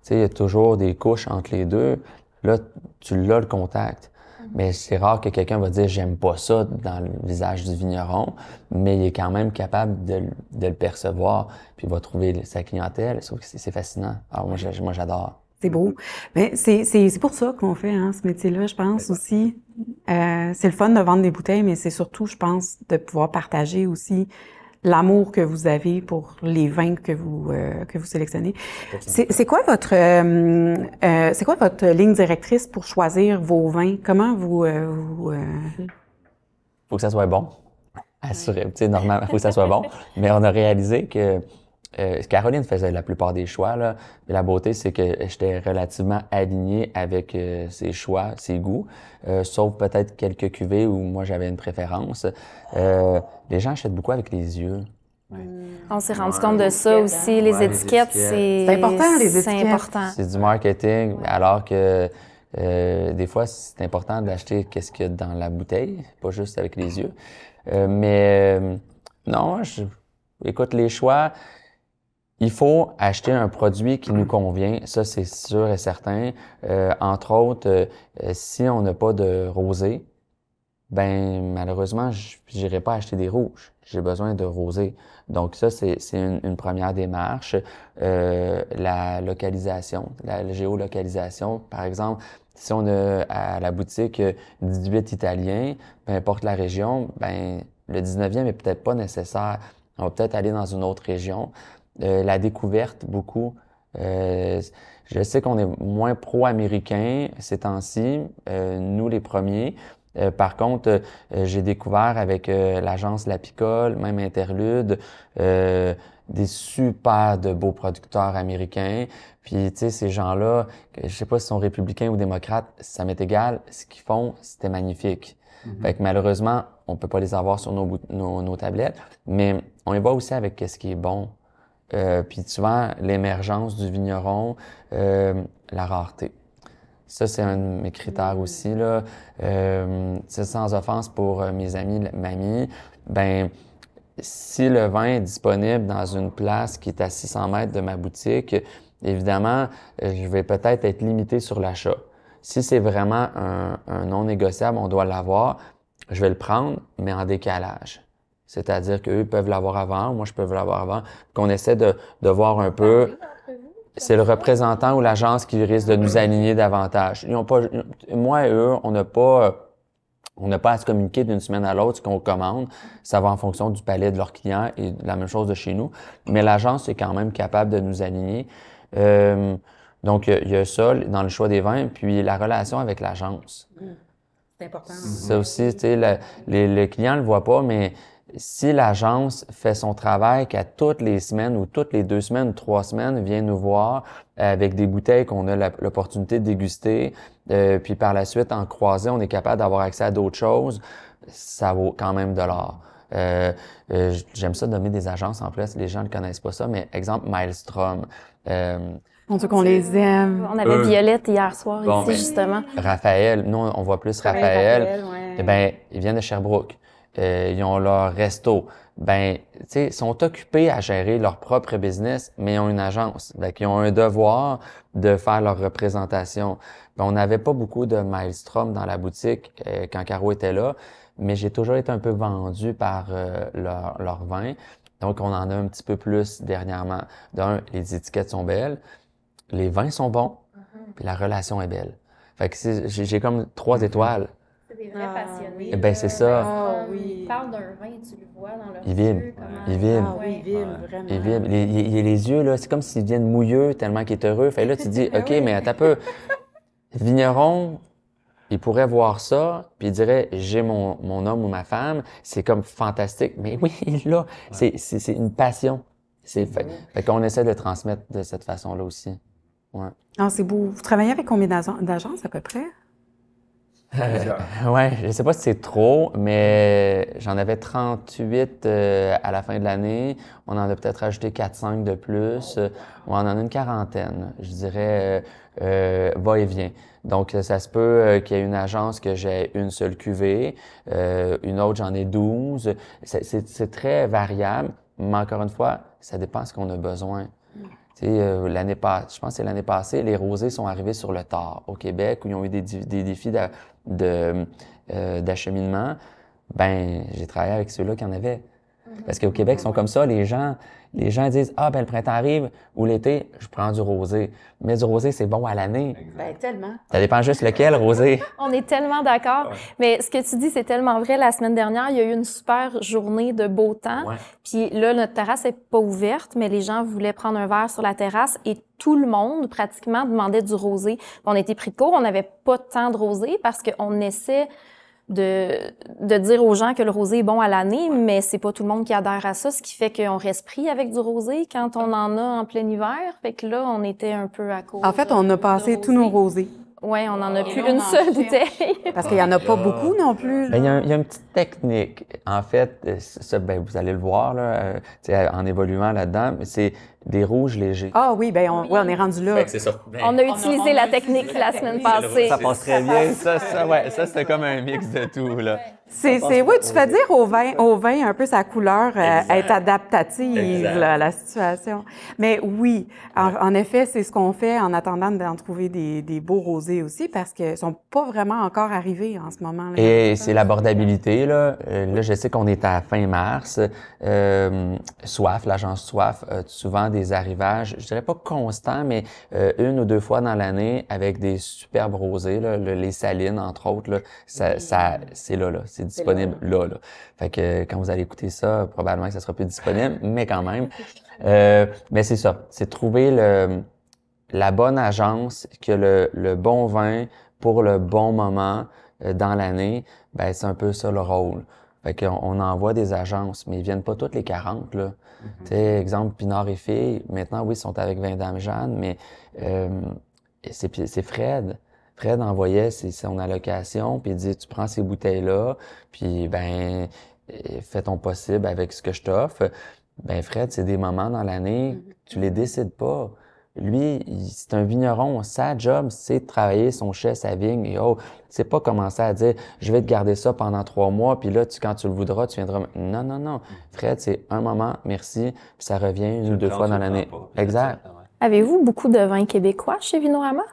Tu sais, il y a toujours des couches entre les deux. Là, tu l'as le contact. Mais c'est rare que quelqu'un va dire « j'aime pas ça » dans le visage du vigneron, mais il est quand même capable de le percevoir, puis il va trouver sa clientèle. Je trouve que c'est fascinant. Alors moi, j'adore. C'est beau. Mais c'est pour ça qu'on fait ce métier-là, je pense aussi. C'est le fun de vendre des bouteilles, mais c'est surtout, je pense, de pouvoir partager aussi l'amour que vous avez pour les vins que vous sélectionnez. C'est quoi votre ligne directrice pour choisir vos vins? Comment vous Faut que ça soit bon. Assuré. Tu sais, normalement, faut que ça soit bon. Mais on a réalisé que Caroline faisait la plupart des choix, là. Mais la beauté, c'est que j'étais relativement aligné avec ses choix, ses goûts, sauf peut-être quelques cuvées où moi j'avais une préférence. Les gens achètent beaucoup avec les yeux. On s'est rendu compte de ça aussi. Les étiquettes, C'est important, les étiquettes. C'est important. C'est du marketing, alors que des fois, c'est important d'acheter qu'est-ce qu'il y a dans la bouteille, pas juste avec les yeux. Non, écoute, les choix, il faut acheter un produit qui nous convient, ça c'est sûr et certain. Entre autres, si on n'a pas de rosé, ben malheureusement, j'irai pas acheter des rouges. J'ai besoin de rosé. Donc ça, c'est une première démarche. La localisation, la géolocalisation. Par exemple, si on a à la boutique 18 Italiens, peu importe la région, ben le 19e est peut-être pas nécessaire. On va peut-être aller dans une autre région. La découverte, beaucoup. Je sais qu'on est moins pro-américain ces temps-ci, nous les premiers. Par contre, j'ai découvert avec l'agence La Picole, même Interlude, des super de beaux producteurs américains. Puis, tu sais, ces gens-là, je sais pas s'ils sont républicains ou démocrates, ça m'est égal. Ce qu'ils font, c'était magnifique. Fait que malheureusement, on peut pas les avoir sur nos tablettes, mais on y va aussi avec ce qui est bon. Puis souvent, l'émergence du vigneron, la rareté. Ça, c'est un de mes critères aussi, là. Sans offense pour mes amis, mamie, ben si le vin est disponible dans une place qui est à 600 mètres de ma boutique, évidemment, je vais peut-être être limité sur l'achat. Si c'est vraiment un non négociable, on doit l'avoir, je vais le prendre, mais en décalage. C'est-à-dire qu'eux peuvent l'avoir avant, moi je peux l'avoir avant, qu'on essaie de voir un peu. c'est le représentant ou l'agence qui risque de nous aligner davantage. Ils ont pas, moi et eux, on n'a pas à se communiquer d'une semaine à l'autre ce qu'on commande. Ça va en fonction du palais de leurs clients et la même chose de chez nous. Mais l'agence est quand même capable de nous aligner. Donc, il y a ça dans le choix des vins, puis la relation avec l'agence. C'est important. Ça aussi, tu sais, le client ne le voit pas, mais si l'agence fait son travail qu'à toutes les semaines ou toutes les 2 semaines ou 3 semaines, vient nous voir avec des bouteilles qu'on a l'opportunité de déguster, puis par la suite, en croisée, on est capable d'avoir accès à d'autres choses, ça vaut quand même de l'or. J'aime ça nommer des agences, en plus, les gens ne connaissent pas ça, mais exemple, Maelstrom. On dit qu'on les aime. On avait Violette hier soir Bon, ici, ben, justement. Raphaël, nous, on voit plus Raphaël. Ouais. Eh ben, ils viennent de Sherbrooke. Ils ont leur resto. Ben, tu sais, ils sont occupés à gérer leur propre business, mais ils ont une agence. Ben, ils ont un devoir de faire leur représentation. Ben, on n'avait pas beaucoup de Maelstrom dans la boutique quand Caro était là, mais j'ai toujours été un peu vendu par leur vin. Donc, on en a un petit peu plus dernièrement. D'un, les étiquettes sont belles, les vins sont bons, puis la relation est belle. Fait que j'ai comme 3 étoiles. C'est des vrais passionnés. Eh ben, c'est ça. Ah oui. Ils parlent d'un vin, tu le vois dans leur Ils vibrent. yeux. Comment... Ils vibrent. Ah oui, il vibre, vraiment. Il vibre. Les yeux, là, c'est comme s'ils viennent mouilleux tellement qu'il est heureux. Fait que là, tu te dis, OK, mais attends un peu. Vigneron, il pourrait voir ça, puis il dirait, j'ai mon homme ou ma femme. C'est comme fantastique. Mais oui, là, c'est une passion. Fait qu'on essaie de le transmettre de cette façon-là aussi. Ouais. Ah, c'est beau. Vous travaillez avec combien d'agences à peu près? Ouais, je sais pas si c'est trop, mais j'en avais 38 à la fin de l'année. On en a peut-être rajouté 4-5 de plus. On en a une quarantaine, je dirais, va-et-vient. Donc, ça se peut qu'il y ait une agence que j'ai une seule cuvée, une autre, j'en ai 12. C'est très variable, mais encore une fois, ça dépend de ce qu'on a besoin. Tu sais, je pense que c'est l'année passée, les rosés sont arrivés sur le tard au Québec où ils ont eu des défis d'acheminement. Ben, j'ai travaillé avec ceux-là qui en avaient. Parce qu'au Québec, ils sont comme ça, les gens disent, ah, ben, le printemps arrive ou l'été, je prends du rosé. Mais du rosé, c'est bon à l'année. Ben, tellement. Ça dépend juste lequel, rosé. On est tellement d'accord. Mais ce que tu dis, c'est tellement vrai. La semaine dernière, il y a eu une super journée de beau temps. Ouais. Puis là, notre terrasse est pas ouverte, mais les gens voulaient prendre un verre sur la terrasse et tout le monde, pratiquement, demandait du rosé. On était pris de court, on n'avait pas de temps de rosé parce qu'on essaie de dire aux gens que le rosé est bon à l'année, mais c'est pas tout le monde qui adhère à ça, ce qui fait qu'on reste pris avec du rosé quand on en a en plein hiver. Fait que là, on était un peu à cause. En fait, on a passé tous nos rosés. Ouais, on en a plus là, on une en seule fait. bouteille. Parce qu'il n'y en a pas beaucoup non plus. Ben, il y a une petite technique. En fait, ça, ben, vous allez le voir, là, tu sais, en évoluant là-dedans, mais c'est des rouges légers. Ah oui, ben on est rendu là. Fait que c'est ça. Ben, On a utilisé la technique la semaine passée. Ça passe très bien. Ça, c'était comme un mix de tout, là. Oui, tu fais dire au vin un peu sa couleur, être adaptative Exact. là, à la situation. Mais oui, en effet, c'est ce qu'on fait en attendant d'en trouver des beaux rosés aussi parce qu'ils sont pas vraiment encore arrivés en ce moment. Là. Et c'est l'abordabilité, là. Là, je sais qu'on est à fin mars. Soif, l'agence Soif, a souvent des arrivages, je dirais pas constants, mais 1 ou 2 fois dans l'année avec des superbes rosés, là, les salines, entre autres, là, c'est là. C'est disponible là. Fait que quand vous allez écouter ça, probablement que ça sera plus disponible, mais quand même. Mais c'est ça. C'est trouver la bonne agence qui a le bon vin pour le bon moment dans l'année. Ben, c'est un peu ça le rôle. Fait qu'on envoie des agences, mais ils viennent pas toutes les 40, là. Tu sais, exemple, Pinard et Filles, maintenant, oui, ils sont avec Vindame Jeanne, mais c'est Fred. Fred envoyait son allocation, puis il dit, tu prends ces bouteilles-là, puis ben, fais ton possible avec ce que je t'offre. Ben, Fred, c'est des moments dans l'année, tu les décides pas. Lui, c'est un vigneron. Sa job, c'est de travailler son chai, sa vigne. Et c'est pas commencer à dire, je vais te garder ça pendant 3 mois, puis là, quand tu le voudras, tu viendras. Non. Fred, c'est un moment, merci, puis ça revient 1 ou 2 fois dans l'année. Exact. Avez-vous beaucoup de vins québécois chez Vinorama?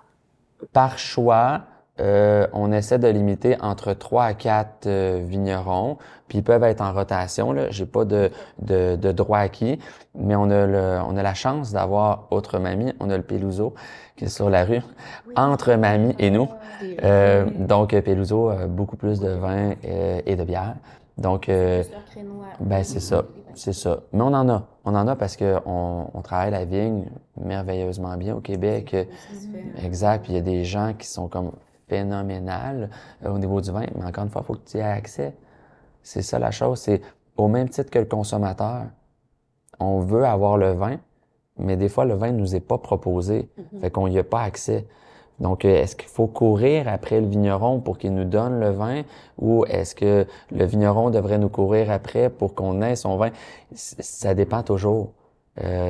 Par choix, on essaie de limiter entre 3 à 4 vignerons, puis ils peuvent être en rotation, là. J'ai pas de droit acquis, mais on a la chance d'avoir Autre Mamie, on a le Peluso qui est sur la rue, entre Mamie et nous. Donc, Peluso a beaucoup plus de vin et de bière. Donc, ben c'est ça. Mais on en a parce que on travaille la vigne merveilleusement bien au Québec. Exact. Puis il y a des gens qui sont comme phénoménales au niveau du vin, mais encore une fois, il faut que tu y aies accès. C'est ça la chose. C'est au même titre que le consommateur. On veut avoir le vin, mais des fois, le vin ne nous est pas proposé. Fait qu'on n'y a pas accès. Donc, est-ce qu'il faut courir après le vigneron pour qu'il nous donne le vin ou est-ce que le vigneron devrait nous courir après pour qu'on ait son vin? Ça dépend toujours.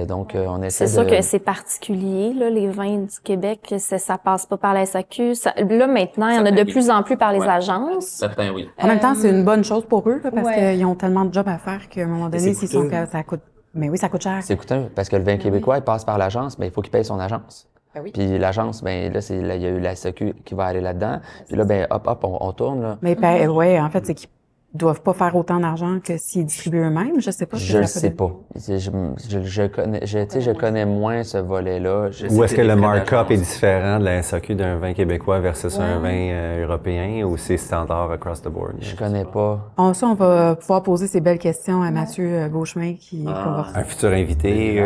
Donc, on essaie C'est sûr que c'est particulier, là, les vins du Québec, ça passe pas par la SAQ. Là, maintenant, il y en a de plus en plus par les agences. Certains, oui. En même temps, c'est une bonne chose pour eux, là, parce qu'ils ont tellement de jobs à faire qu'à un moment donné, s'ils sont que ça coûte. Mais oui, ça coûte cher. C'est coûteux parce que le vin québécois, il passe par l'agence, mais il faut qu'il paye son agence. Ben oui. Puis l'agence, ben là, il y a eu la SAQ qui va aller là-dedans. Puis là, ben hop, on tourne, là. Mais ouais, en fait, c'est qu'ils doivent pas faire autant d'argent que s'ils distribuent eux-mêmes. Je sais pas. Je le sais pas. Je connais moins ce volet-là. Ou est-ce que le markup est différent de la SAQ d'un vin québécois versus un vin européen ou c'est standard across the board? Je connais pas. On va pouvoir poser ces belles questions à Mathieu Beauchemin qu'on va Un futur invité.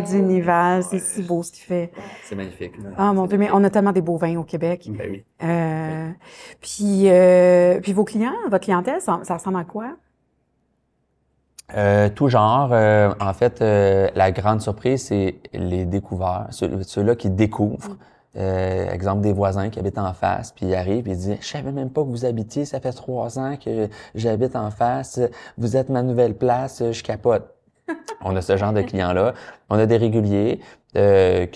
du Nival, c'est si beau ce qu'il fait. C'est magnifique. Ah mon Dieu, mais on a tellement des beaux vins au Québec. Ben oui. Puis vos clients, votre clientèle, ça ressemble à quoi? Tout genre. En fait, la grande surprise, c'est les découverts, ceux-là qui découvrent. Exemple des voisins qui habitent en face, puis ils arrivent et ils disent « Je savais même pas que vous habitiez, ça fait 3 ans que j'habite en face, vous êtes ma nouvelle place, je capote. » On a ce genre de clients-là. On a des réguliers que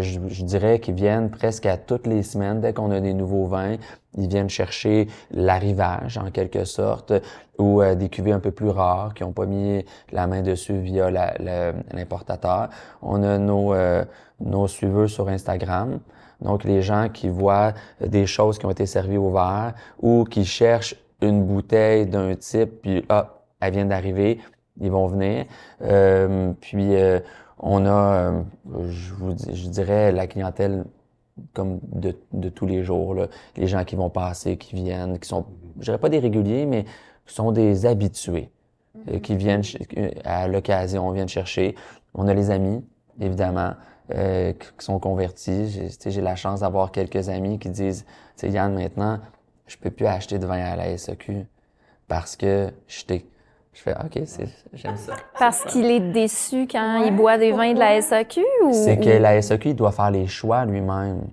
je dirais qui viennent presque à toutes les semaines. Dès qu'on a des nouveaux vins, ils viennent chercher l'arrivage en quelque sorte ou des cuvées un peu plus rares qui n'ont pas mis la main dessus via l'importateur. On a nos suiveurs sur Instagram. Donc, les gens qui voient des choses qui ont été servies au verre ou qui cherchent une bouteille d'un type, puis elle vient d'arriver, ils vont venir. On a, je dirais, la clientèle comme de tous les jours, là. Les gens qui vont passer, qui viennent, qui sont, je dirais pas des réguliers, mais qui sont des habitués, qui viennent à l'occasion, viennent chercher. On a les amis, évidemment, qui sont convertis. J'ai la chance d'avoir quelques amis qui disent, tu sais, Yann, maintenant, je peux plus acheter de vin à la SAQ parce que je fais, OK, j'aime ça. Parce qu'il est déçu quand il boit des vins de la SAQ ou? C'est que la SAQ, il doit faire les choix lui-même.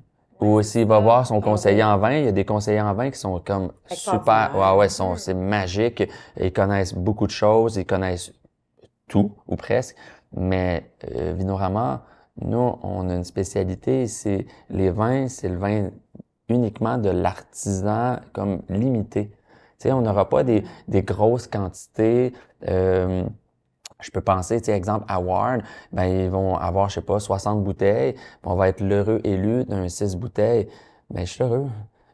Ou s'il va voir son conseiller en vin, il y a des conseillers en vin qui sont comme super, c'est magique. Ils connaissent beaucoup de choses, ils connaissent tout, ou presque. Mais Vinorama, nous, on a une spécialité, c'est les vins, c'est le vin uniquement de l'artisan comme limité. Tu sais, on n'aura pas des grosses quantités. Je peux penser, tu sais, exemple, Howard, ben ils vont avoir, je sais pas, 60 bouteilles. Puis on va être l'heureux élu d'un 6 bouteilles. Ben je suis heureux.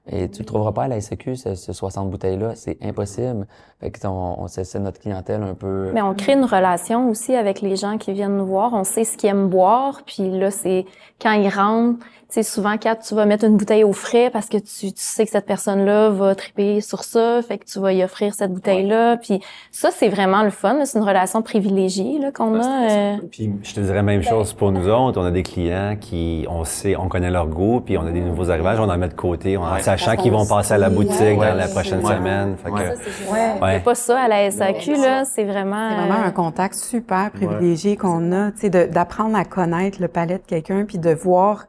Et tu le trouveras pas à la SAQ, ce 60 bouteilles-là. C'est impossible. Fait que c'est notre clientèle un peu. Mais on crée une relation aussi avec les gens qui viennent nous voir. On sait ce qu'ils aiment boire. Puis là, c'est quand ils rentrent, tu sais, souvent, quand tu vas mettre une bouteille au frais parce que tu sais que cette personne-là va triper sur ça, fait que tu vas y offrir cette bouteille-là. Puis ça, c'est vraiment le fun. C'est une relation privilégiée là, qu'on a. Puis je te dirais même chose pour nous autres. On a des clients qui, on connaît leur goût, puis on a des nouveaux arrivages, on en met de côté, en sachant qu'ils vont passer à la boutique dans la prochaine semaine. Fait que, c'est pas ça à la SAQ, là. C'est vraiment... C'est vraiment un contact super privilégié qu'on a, tu sais, d'apprendre à connaître le palais de quelqu'un puis de voir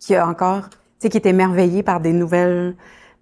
qu'il y a encore, tu sais, qui est émerveillé par des nouvelles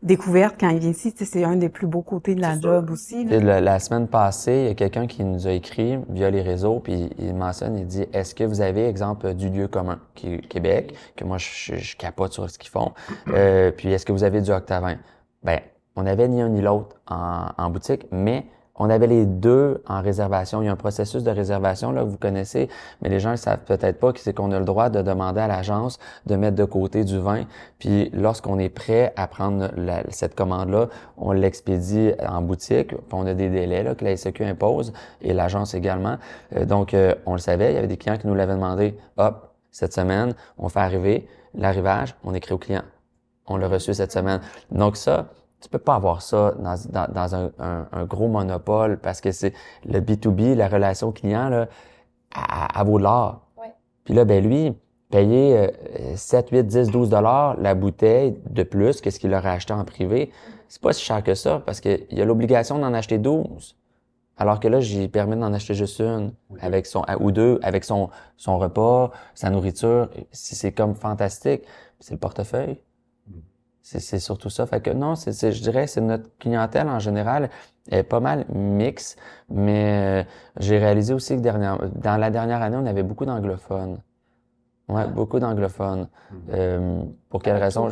découvertes quand il vient ici. Tu sais, c'est un des plus beaux côtés de la job aussi. La semaine passée, il y a quelqu'un qui nous a écrit via les réseaux, puis il mentionne, il dit, est-ce que vous avez, exemple, du lieu commun, qui est Québec, que moi, je capote sur ce qu'ils font, puis est-ce que vous avez du Octavin? Ben, on avait ni un ni l'autre en boutique, mais On avait les deux en réservation. Il y a un processus de réservation là que vous connaissez, mais les gens ne savent peut-être pas que c'est qu'on a le droit de demander à l'agence de mettre de côté du vin. Puis lorsqu'on est prêt à prendre cette commande-là, on l'expédie en boutique. Puis on a des délais là, que la SAQ impose et l'agence également. Donc, on le savait, il y avait des clients qui nous l'avaient demandé. Hop, cette semaine, on fait arriver l'arrivage, on écrit au client. On l'a reçu cette semaine. Donc ça, tu peux pas avoir ça dans un gros monopole parce que c'est le B2B, la relation client, là, à vaut de l'or. Ouais. Puis là, ben lui, payer 7, 8, 10, 12 $ la bouteille de plus que ce qu'il aurait acheté en privé, c'est pas si cher que ça parce qu'il y a l'obligation d'en acheter 12. Alors que là, j'ai permis d'en acheter juste une avec ou deux, avec son repas, sa nourriture. C'est comme fantastique. C'est le portefeuille. C'est surtout ça. Fait que non, je dirais c'est notre clientèle en général est pas mal mixte, mais j'ai réalisé aussi que dans la dernière année, on avait beaucoup d'anglophones. Ouais, beaucoup d'anglophones. Pour quelle raison?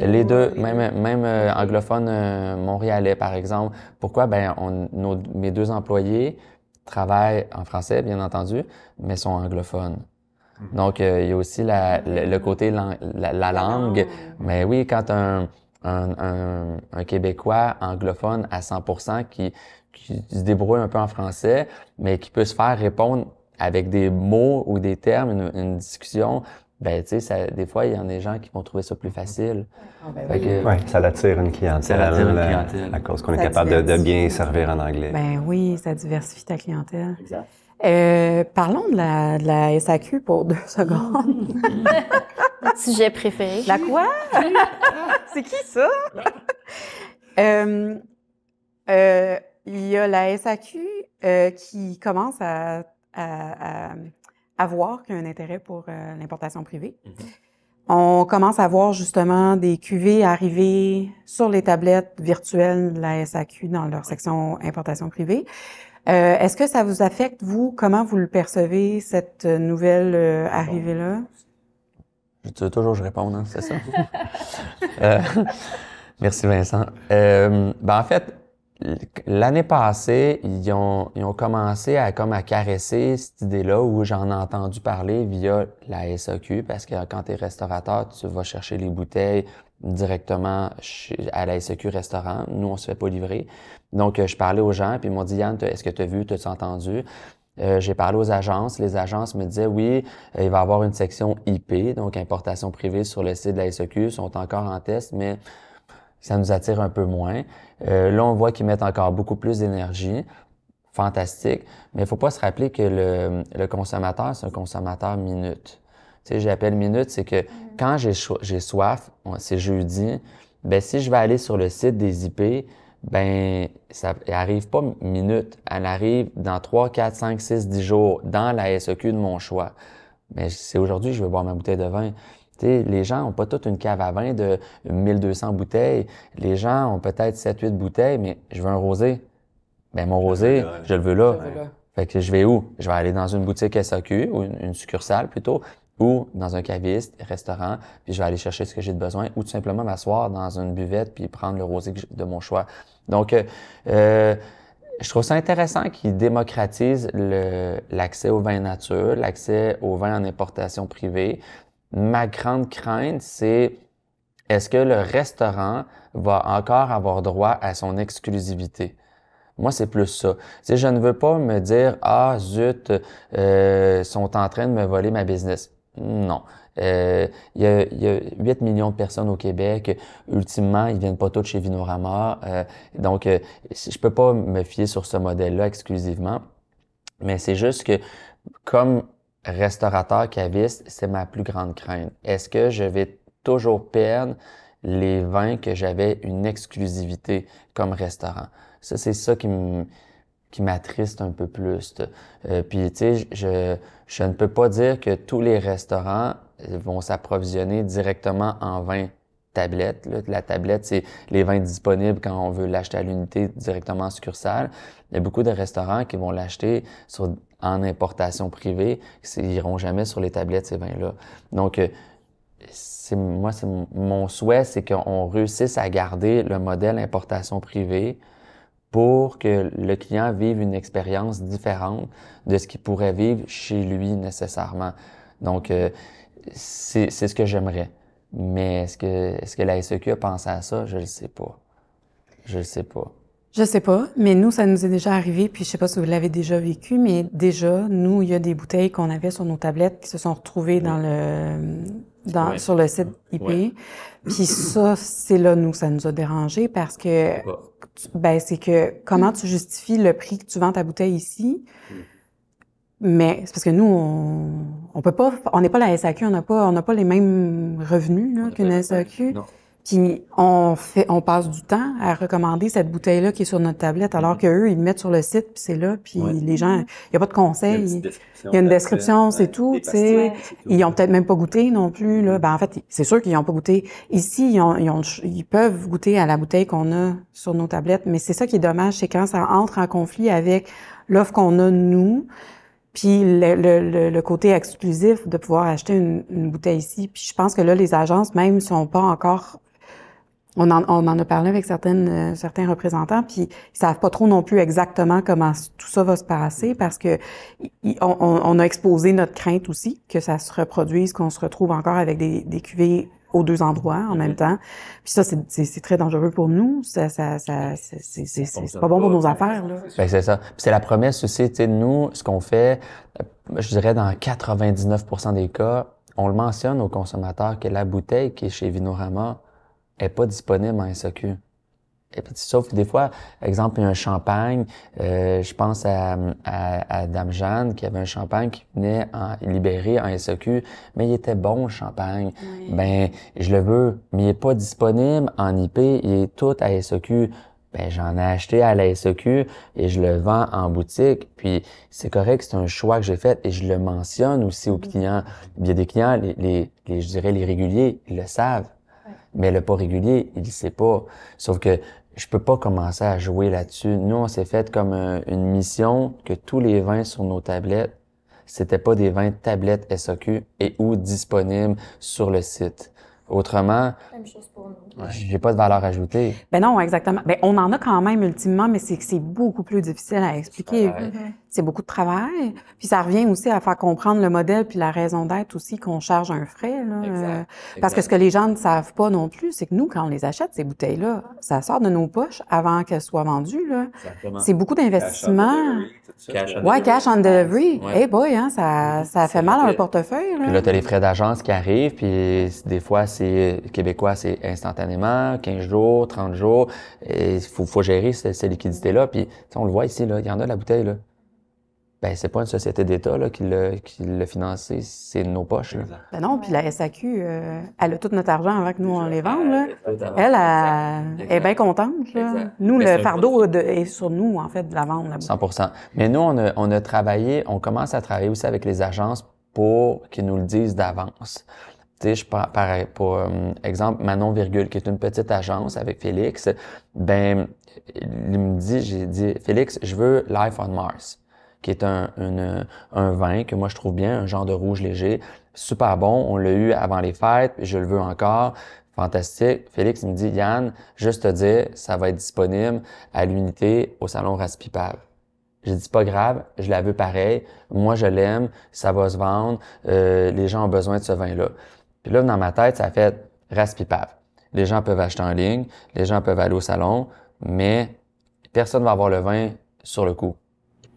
Les deux, même anglophones montréalais, par exemple. Pourquoi? Ben, mes deux employés travaillent en français, bien entendu, mais sont anglophones. Donc, il y a aussi le côté la langue. Mais oui, quand un Québécois anglophone à 100% qui se débrouille un peu en français, mais qui peut se faire répondre avec des mots ou des termes, une discussion, ben tu sais, des fois, il y en a des gens qui vont trouver ça plus facile. Oui, ça attire une clientèle. Ça attire une clientèle. À cause qu'on est capable de bien servir en anglais. Ben oui, ça diversifie ta clientèle. Exact. Parlons de la SAQ pour 2 secondes. Notre sujet préféré. La quoi? C'est qui ça? Il y a la SAQ qui commence à voir qu'il y a un intérêt pour l'importation privée. On commence à voir justement des cuvées arriver sur les tablettes virtuelles de la SAQ dans leur section importation privée. Est-ce que ça vous affecte, vous? Comment vous le percevez, cette nouvelle arrivée-là? Tu veux toujours que je réponde, hein, c'est ça? Merci Vincent. Ben en fait, l'année passée, ils ont commencé à caresser cette idée-là où j'en ai entendu parler via la SAQ parce que quand tu es restaurateur, tu vas chercher les bouteilles directement à la SAQ restaurant. Nous, on se fait pas livrer. Donc, je parlais aux gens puis ils m'ont dit « Yann, est-ce que tu as vu, t'as-tu entendu? » J'ai parlé aux agences. Les agences me disaient « Oui, il va y avoir une section IP, donc importation privée sur le site de la SAQ. Ils sont encore en test, mais ça nous attire un peu moins. » Là, on voit qu'ils mettent encore beaucoup plus d'énergie. Fantastique. Mais il faut pas se rappeler que le consommateur, c'est un consommateur minute. Tu sais, j'appelle minute, c'est que quand j'ai soif, c'est jeudi, ben si je vais aller sur le site des IP, ben elle arrive pas minute, elle arrive dans 3, 4, 5, 6, 10 jours dans la SAQ de mon choix. Mais c'est aujourd'hui que je veux boire ma bouteille de vin. T'sais, les gens ont pas toute une cave à vin de 1200 bouteilles. Les gens ont peut-être 7-8 bouteilles, mais je veux un rosé. Ben mon rosé, je le veux là. Fait que je vais où? Je vais aller dans une boutique SAQ ou une succursale plutôt, ou dans un caviste, restaurant, puis je vais aller chercher ce que j'ai de besoin, ou tout simplement m'asseoir dans une buvette puis prendre le rosé de mon choix. Donc, je trouve ça intéressant qu'ils démocratisent l'accès au vin nature, l'accès au vin en importation privée. Ma grande crainte, c'est est-ce que le restaurant va encore avoir droit à son exclusivité? Moi, c'est plus ça. Tu sais, je ne veux pas me dire « Ah, zut, sont en train de me voler ma business ». Non. Il y a 8 millions de personnes au Québec. Ultimement, ils viennent pas tous chez Vinorama. Donc, je peux pas me fier sur ce modèle-là exclusivement. Mais c'est juste que, comme restaurateur caviste, c'est ma plus grande crainte. Est-ce que je vais toujours perdre les vins que j'avais une exclusivité comme restaurant? Ça, c'est ça qui m'attriste un peu plus. Puis, tu sais, je ne peux pas dire que tous les restaurants vont s'approvisionner directement en vin tablette. Là. La tablette, c'est les vins disponibles quand on veut l'acheter à l'unité directement en succursale. Il y a beaucoup de restaurants qui vont l'acheter en importation privée. Ils n'iront jamais sur les tablettes, ces vins-là. Donc, mon souhait, c'est qu'on réussisse à garder le modèle importation privée pour que le client vive une expérience différente de ce qu'il pourrait vivre chez lui nécessairement. Donc, c'est ce que j'aimerais. Mais est-ce que la SEQ a pensé à ça? Je le sais pas. Je le sais pas. Je sais pas, mais nous, ça nous est déjà arrivé, puis je sais pas si vous l'avez déjà vécu, mais déjà, nous, il y a des bouteilles qu'on avait sur nos tablettes qui se sont retrouvées sur le site IP. Ouais. Puis ça, c'est là, nous, ça nous a dérangé parce que, c'est que comment tu justifies le prix que tu vends ta bouteille ici? Mais c'est parce que nous, on peut pas, on n'est pas la SAQ, on n'a pas les mêmes revenus, là, qu'une SAQ. Non. Puis on passe du temps à recommander cette bouteille-là qui est sur notre tablette, alors qu'eux, ils le mettent sur le site, puis c'est là, puis les gens, il n'y a pas de conseil. Il y a une description, c'est tout, tu sais. Ils ont peut-être même pas goûté non plus, là. Ben, en fait, c'est sûr qu'ils n'ont pas goûté. Ici, ils peuvent goûter à la bouteille qu'on a sur nos tablettes, mais c'est ça qui est dommage, c'est quand ça entre en conflit avec l'offre qu'on a, nous, puis le côté exclusif de pouvoir acheter une bouteille ici. Puis je pense que là, les agences, même, sont pas encore... On en a parlé avec certains représentants, puis ils savent pas trop non plus exactement comment tout ça va se passer parce que on a exposé notre crainte aussi que ça se reproduise, qu'on se retrouve encore avec des cuvées aux deux endroits en même temps. Puis ça, c'est très dangereux pour nous. C'est pas bon pour nos affaires, là. Ben, c'est ça. Puis c'est la promesse aussi, tu sais, nous, ce qu'on fait, je dirais dans 99% des cas, on le mentionne aux consommateurs que la bouteille qui est chez Vinorama est pas disponible en SAQ. Et puis, sauf que des fois, exemple, il y a un champagne, je pense à Dame Jeanne qui avait un champagne qui venait libéré en SAQ, mais il était bon, le champagne. Oui. Ben, je le veux, mais il est pas disponible en IP, il est tout à SAQ. Ben, j'en ai acheté à la SAQ et je le vends en boutique. Puis, c'est correct, c'est un choix que j'ai fait et je le mentionne aussi aux clients. Il y a des clients, je dirais les réguliers, ils le savent. Mais le pas régulier, il le sait pas. Sauf que je peux pas commencer à jouer là-dessus. Nous, on s'est fait comme une mission que tous les vins sur nos tablettes, c'était pas des vins tablettes SAQ et ou disponibles sur le site. Autrement, même chose pour nous. J'ai pas de valeur ajoutée. Ben non, exactement. Ben on en a quand même ultimement, mais c'est que c'est beaucoup plus difficile à expliquer. C'est beaucoup de travail. Puis ça revient aussi à faire comprendre le modèle puis la raison d'être aussi qu'on charge un frais. Là. Exact. Parce que ce que les gens ne savent pas non plus, c'est que nous, quand on les achète, ces bouteilles-là, ça sort de nos poches avant qu'elles soient vendues. Là. C'est beaucoup d'investissement. Cash on delivery. Ouais. Hey boy, hein, ça fait mal à un portefeuille. Là. Puis là, t'as les frais d'agence qui arrivent, puis des fois, c'est québécois, c'est instantanément, 15 jours, 30 jours. Et il faut gérer ces liquidités-là. Puis on le voit ici, là, il y en a de la bouteille, là. Ben, c'est pas une société d'État là, qui l'a financé, c'est de nos poches. Là. Ben non, puis la SAQ, elle a tout notre argent avant que nous, on les vende. Là. Elle est bien contente. Là. Nous, le fardeau est sur nous, en fait, de la vendre. 100%. Mais nous, on commence à travailler aussi avec les agences pour qu'ils nous le disent d'avance. Tu sais, pour exemple, Manon Virgule, qui est une petite agence avec Félix, ben, j'ai dit, Félix, je veux Life on Mars, qui est un vin que moi je trouve bien, un genre de rouge léger, super bon, on l'a eu avant les fêtes, je le veux encore, fantastique. Félix il me dit, Yann, juste te dire, ça va être disponible à l'unité au salon Raspipave. J'ai dit, c'est pas grave, je la veux pareil, moi je l'aime, ça va se vendre, les gens ont besoin de ce vin-là. Puis là, dans ma tête, ça a fait Raspipave. Les gens peuvent acheter en ligne, les gens peuvent aller au salon, mais personne va avoir le vin sur le coup.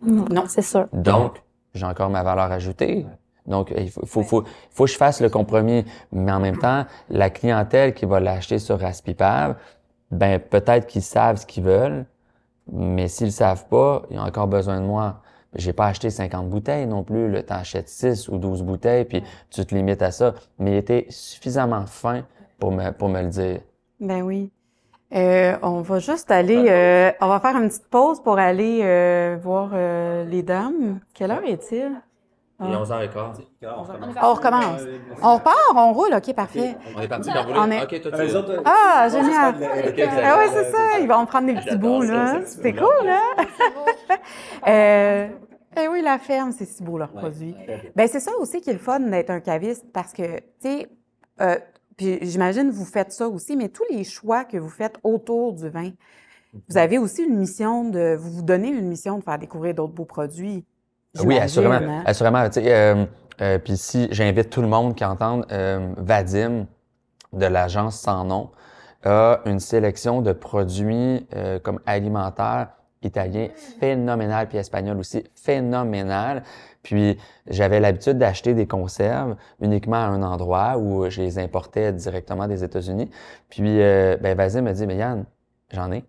Non, c'est sûr. Donc, j'ai encore ma valeur ajoutée. Donc, il faut que je fasse le compromis. Mais en même temps, la clientèle qui va l'acheter sur Raspipave, ben, peut-être qu'ils savent ce qu'ils veulent, mais s'ils le savent pas, ils ont encore besoin de moi. J'ai pas acheté 50 bouteilles non plus. Là, t'en achètes 6 ou 12 bouteilles, puis tu te limites à ça. Mais il était suffisamment fin pour me le dire. Ben oui. On va juste aller... on va faire une petite pause pour aller voir les dames. Quelle heure est-il? Il est 11h15. On recommence. On repart, on roule. OK, parfait. On est parti quand vous voulez. OK, toi, tu veux. Ah, génial. Ah oui, c'est ça. Ils vont prendre des petits bouts, là. C'est cool, hein? Eh oui, la ferme, c'est si beau, leur produit. Ben c'est ça aussi qui est le fun d'être un caviste parce que, tu sais, puis j'imagine vous faites ça aussi, mais tous les choix que vous faites autour du vin, vous avez aussi une mission vous donnez une mission de faire découvrir d'autres beaux produits. Oui, assurément. Assurément. Puis si j'invite tout le monde qui entende, Vadim, de l'agence Sans Nom, a une sélection de produits comme alimentaires italiens phénoménal, puis espagnol aussi phénoménal. Puis j'avais l'habitude d'acheter des conserves uniquement à un endroit où je les importais directement des États-Unis. Puis Vadim me dit, mais Yann, j'en ai.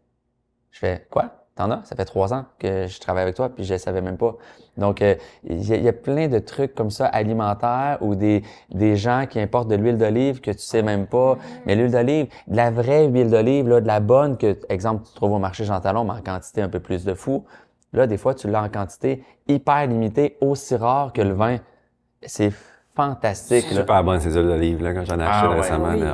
Je fais, quoi? T'en as? Ça fait 3 ans que je travaille avec toi, puis je ne savais même pas. Donc, il y a plein de trucs comme ça alimentaires ou des gens qui importent de l'huile d'olive que tu sais même pas. Mais l'huile d'olive, de la vraie huile d'olive, là, de la bonne que, exemple, tu trouves au marché Jean Talon, mais en quantité un peu plus de fou. Là, des fois, tu l'as en quantité hyper limitée, aussi rare que le vin. C'est fantastique. C'est super bon ces huiles d'olive, là, quand j'en ai acheté récemment. Oui.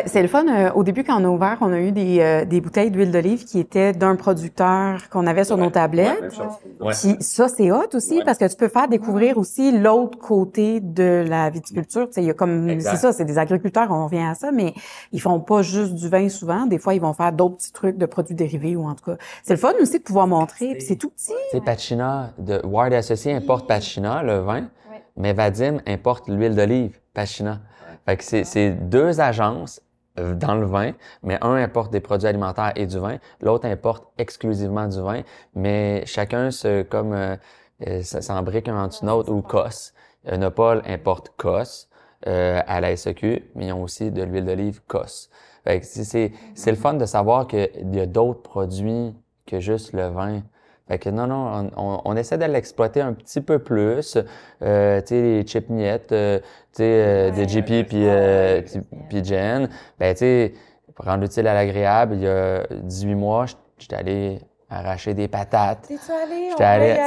C'est le fun. Au début, quand on a ouvert, on a eu des bouteilles d'huile d'olive qui étaient d'un producteur qu'on avait sur nos tablettes. Puis ça, c'est hot aussi parce que tu peux faire découvrir aussi l'autre côté de la viticulture. Tu sais, il y a comme, c'est ça, c'est des agriculteurs, on revient à ça, mais ils font pas juste du vin souvent. Des fois, ils vont faire d'autres petits trucs de produits dérivés ou en tout cas. C'est le fun aussi de pouvoir montrer. Puis c'est tout petit. C'est Pacina, de Ward Associés importe Pacina, le vin. Mais Vadim importe l'huile d'olive, Pacina. Fait que c'est 2 agences dans le vin, mais un importe des produits alimentaires et du vin, l'autre importe exclusivement du vin, mais chacun s'embrique un entre une autre ou COS. Nopal importe COS à la SEQ, mais ils ont aussi de l'huile d'olive COS. Fait que c'est le fun de savoir qu'il y a d'autres produits que juste le vin. Fait que non, on essaie de l'exploiter un petit peu plus. Tu sais, les chipniettes, des JP puis Jen. Ben, tu sais, pour rendre utile à l'agréable, il y a 18 mois, j'étais allé arracher des patates. T'es-tu allé? J'étais allé.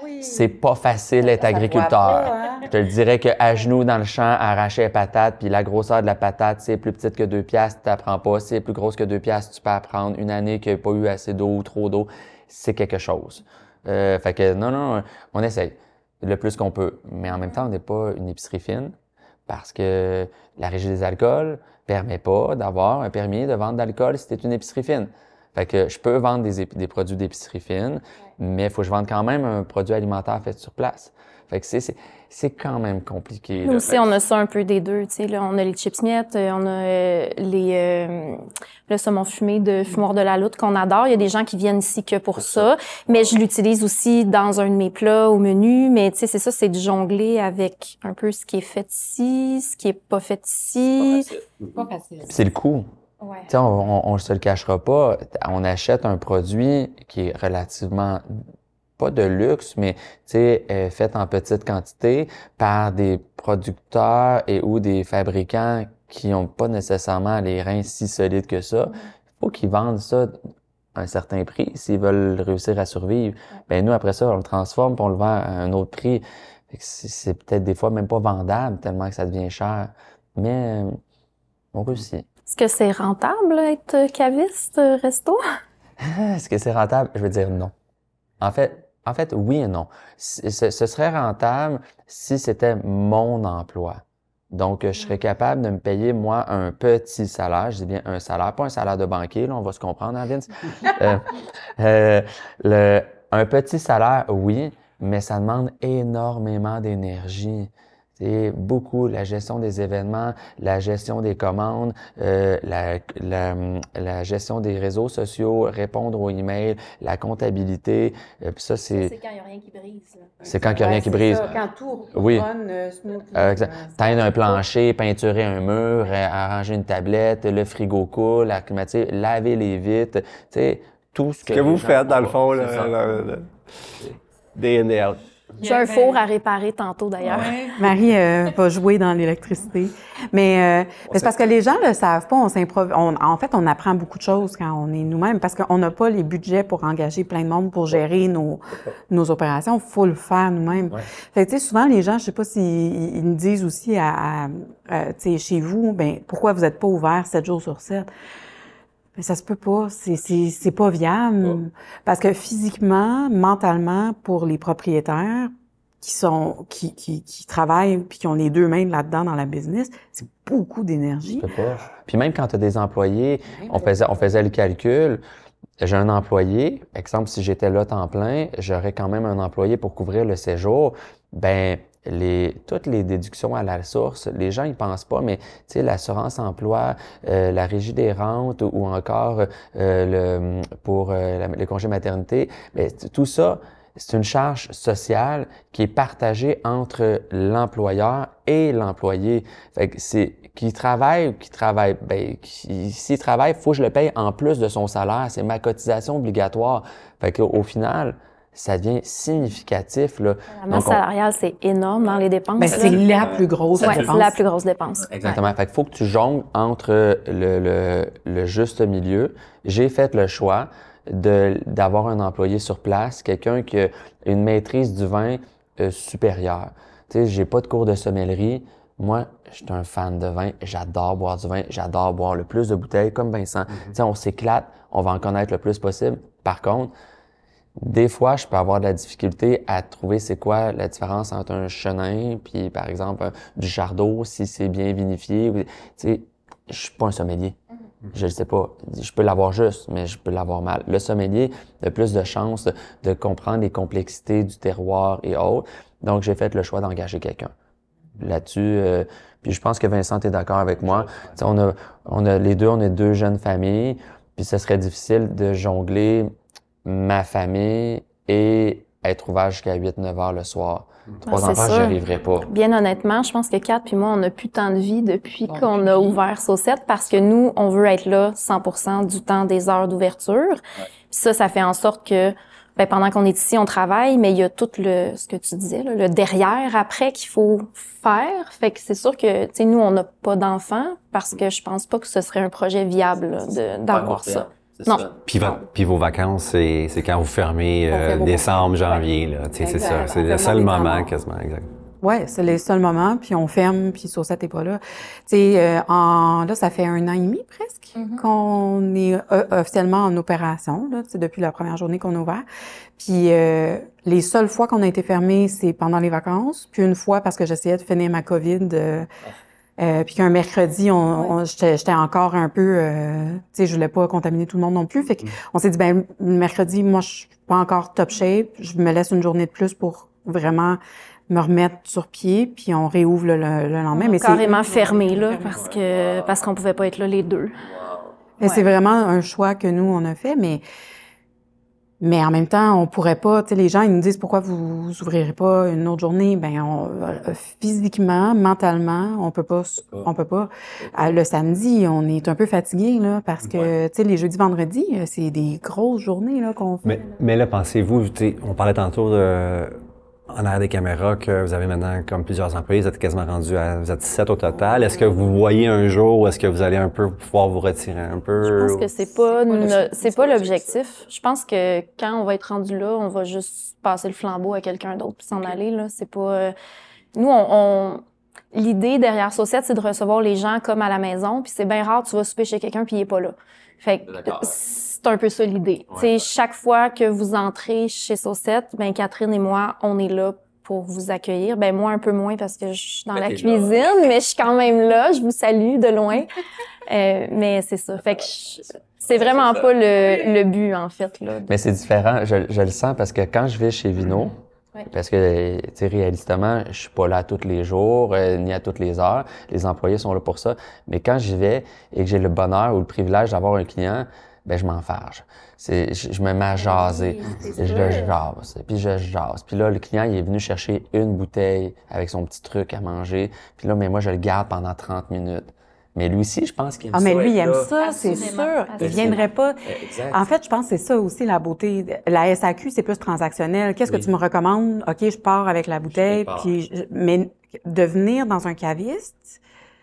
Oui. C'est pas facile d'être agriculteur. Je te le dirais qu'à genoux dans le champ, arracher les patates, puis la grosseur de la patate, c'est plus petite que 2 piastres, tu t'apprends pas. Si c'est plus grosse que 2 piastres, tu peux apprendre. Une année qu'il n'y a pas eu assez d'eau ou trop d'eau, c'est quelque chose. Fait que non, on essaye le plus qu'on peut. Mais en même temps, on n'est pas une épicerie fine parce que la Régie des alcools permet pas d'avoir un permis de vente d'alcool si tu es une épicerie fine. Fait que je peux vendre des produits d'épicerie fine, mais il faut que je vende quand même un produit alimentaire fait sur place. Fait que c'est quand même compliqué. Nous aussi, on a ça un peu des deux, tu sais, là, on a les chips miettes, on a le saumon fumé de Fumoir de la Loutre qu'on adore. Il y a des gens qui viennent ici que pour ça, mais je l'utilise aussi dans un de mes plats au menu, mais tu sais, c'est ça, c'est de jongler avec un peu ce qui est fait ici, ce qui est pas fait ici. Pas facile. C'est le coût. Ouais. Tu sais, on se le cachera pas. On achète un produit qui est relativement pas de luxe, mais tu sais, fait en petite quantité par des producteurs et ou des fabricants qui n'ont pas nécessairement les reins si solides que ça. Il faut qu'ils vendent ça à un certain prix s'ils veulent réussir à survivre. Ben nous, après ça, on le transforme puis on le vend à un autre prix. C'est peut-être des fois même pas vendable tellement que ça devient cher. Mais on réussit. Est-ce que c'est rentable être caviste, resto? Est-ce que c'est rentable? Je veux dire non. En fait, oui et non. Ce serait rentable si c'était mon emploi. Donc, je serais capable de me payer, moi, un petit salaire. Je dis bien un salaire, pas un salaire de banquier, là, on va se comprendre, hein, Vince? Un petit salaire, oui, mais ça demande énormément d'énergie. C'est beaucoup la gestion des événements, la gestion des commandes, la gestion des réseaux sociaux, répondre aux emails, la comptabilité. Puis ça, c'est quand il n'y a rien qui brise. C'est quand il n'y a rien qui brise. Ça, quand tout oui. run smoothly. Teindre un plancher, peinturer un mur, arranger une tablette, le frigo coule, acclimatiser, laver les vitres. Tu sais, tout ce que vous faites, dans le fond, là, day in, day out. J'ai un four à réparer tantôt, d'ailleurs. Ouais. Marie va jouer dans l'électricité. Mais c'est parce que les gens le savent pas, en fait, on apprend beaucoup de choses quand on est nous-mêmes parce qu'on n'a pas les budgets pour engager plein de monde pour gérer nos opérations. Il faut le faire nous-mêmes. Ouais. Fait que, tu sais, souvent, les gens, je sais pas s'ils nous disent aussi tu sais, chez vous, ben pourquoi vous n'êtes pas ouvert 7 jours sur 7? Mais ça se peut pas, c'est pas viable. Parce que physiquement, mentalement, pour les propriétaires, qui travaillent puis qui ont les deux mains là-dedans dans la business, c'est beaucoup d'énergie. Je peux pas. Puis même quand tu as des employés, on faisait le calcul. J'ai un employé, exemple, si j'étais là temps plein, j'aurais quand même un employé pour couvrir le séjour. Ben, toutes les déductions à la source, les gens ils pensent pas, mais tu sais, l'assurance emploi, la régie des rentes ou encore les congés maternité, ben, tout ça, c'est une charge sociale qui est partagée entre l'employeur et l'employé. Fait que s'il travaille, faut que je le paye en plus de son salaire. C'est ma cotisation obligatoire. Fait qu'au final, ça devient significatif, là. La masse salariale, c'est énorme dans les dépenses. Mais c'est la plus grosse dépense. C'est la plus grosse dépense. Exactement. Ouais. Fait qu'il faut que tu jongles entre le juste milieu. J'ai fait le choix d'avoir un employé sur place, quelqu'un qui a une maîtrise du vin supérieure. Tu sais, j'ai pas de cours de sommellerie. Moi, je suis un fan de vin. J'adore boire du vin. J'adore boire le plus de bouteilles, comme Vincent. Tu sais, on s'éclate. On va en connaître le plus possible. Par contre, des fois, je peux avoir de la difficulté à trouver c'est quoi la différence entre un chenin puis, par exemple, du chardot, si c'est bien vinifié. Tu sais, je suis pas un sommelier. Je ne sais pas. Je peux l'avoir juste, mais je peux l'avoir mal. Le sommelier a plus de chances de comprendre les complexités du terroir et autres. Donc, j'ai fait le choix d'engager quelqu'un. Là-dessus, puis je pense que Vincent est d'accord avec moi. T'sais, on a les deux, on est deux jeunes familles, puis ce serait difficile de jongler ma famille et être ouvert jusqu'à 8-9 heures le soir. 3 enfants, j'y arriverais pas. Bien honnêtement, je pense que Kat puis moi, on n'a plus tant de vie depuis qu'on a ouvert Saucette parce que nous, on veut être là 100% du temps des heures d'ouverture. Puis ça fait en sorte que pendant qu'on est ici, on travaille, mais il y a tout ce que tu disais, là, le derrière après qu'il faut faire. Fait que c'est sûr que, tu sais, nous, on n'a pas d'enfants parce que je pense pas que ce serait un projet viable là, d'avoir ça. Non. Puis vos vacances, c'est quand vous fermez décembre, janvier, là. Tu sais, c'est ça. C'est le seul moment quasiment, exact. Ouais, c'est les seuls moments, puis on ferme, puis Saucette n'est pas là. Tu sais, là, ça fait 1 an et demi presque qu'on est officiellement en opération, là, depuis la première journée qu'on a ouvert. Puis les seules fois qu'on a été fermé, c'est pendant les vacances, puis une fois parce que j'essayais de finir ma COVID. Puis qu'un mercredi, j'étais encore un peu, tu sais, je voulais pas contaminer tout le monde non plus. Fait qu'on s'est dit, le mercredi, moi, je suis pas encore top shape. Je me laisse une journée de plus pour vraiment me remettre sur pied, puis on réouvre le lendemain. Mais carrément fermé, là, parce qu'on pouvait pas être là les deux. Mais c'est vraiment un choix que nous, on a fait, mais en même temps, on pourrait pas, tu sais, les gens, ils nous disent pourquoi vous ouvrirez pas une autre journée. Physiquement, mentalement, on peut pas. Le samedi, on est un peu fatigué, là, parce que, tu sais, les jeudis, vendredis, c'est des grosses journées, là, qu'on fait. Mais là, pensez-vous, tu sais, on parlait tantôt en arrière des caméras que vous avez maintenant comme plusieurs employés, vous êtes quasiment rendus vous êtes 7 au total. Est-ce que vous voyez un jour où est-ce que vous allez un peu pouvoir vous retirer un peu? Je pense que c'est pas l'objectif. Je pense que quand on va être rendu là, on va juste passer le flambeau à quelqu'un d'autre puis s'en aller, là. C'est pas, nous, l'idée derrière Saucette, c'est de recevoir les gens comme à la maison, puis c'est bien rare, tu vas souper chez quelqu'un puis il est pas là. Fait que c'est un peu ça l'idée. Ouais. Tu sais, chaque fois que vous entrez chez Saucette, Catherine et moi, on est là pour vous accueillir. Moi, un peu moins parce que je suis dans la cuisine, mais je suis quand même là. Je vous salue de loin. Mais c'est ça. Fait que c'est vraiment pas le but, en fait, là. Mais c'est différent. Je le sens parce que quand je vais chez Vino, parce que, tu sais, réalistement, je suis pas là tous les jours, ni à toutes les heures. Les employés sont là pour ça. Mais quand j'y vais et que j'ai le bonheur ou le privilège d'avoir un client, je m'enfarge. Je me mets à jaser. Je jase. Puis je jase. Puis là, le client, il est venu chercher une bouteille avec son petit truc à manger. Puis là, mais moi, je le garde pendant 30 minutes. Mais lui aussi, je pense qu'il aime ça. Ah, mais lui, il aime ça, c'est sûr. Il viendrait pas. Exact. En fait, je pense que c'est ça aussi, la beauté. La SAQ, c'est plus transactionnel. Qu'est-ce que tu me recommandes? OK, je pars avec la bouteille. Mais de venir dans un caviste,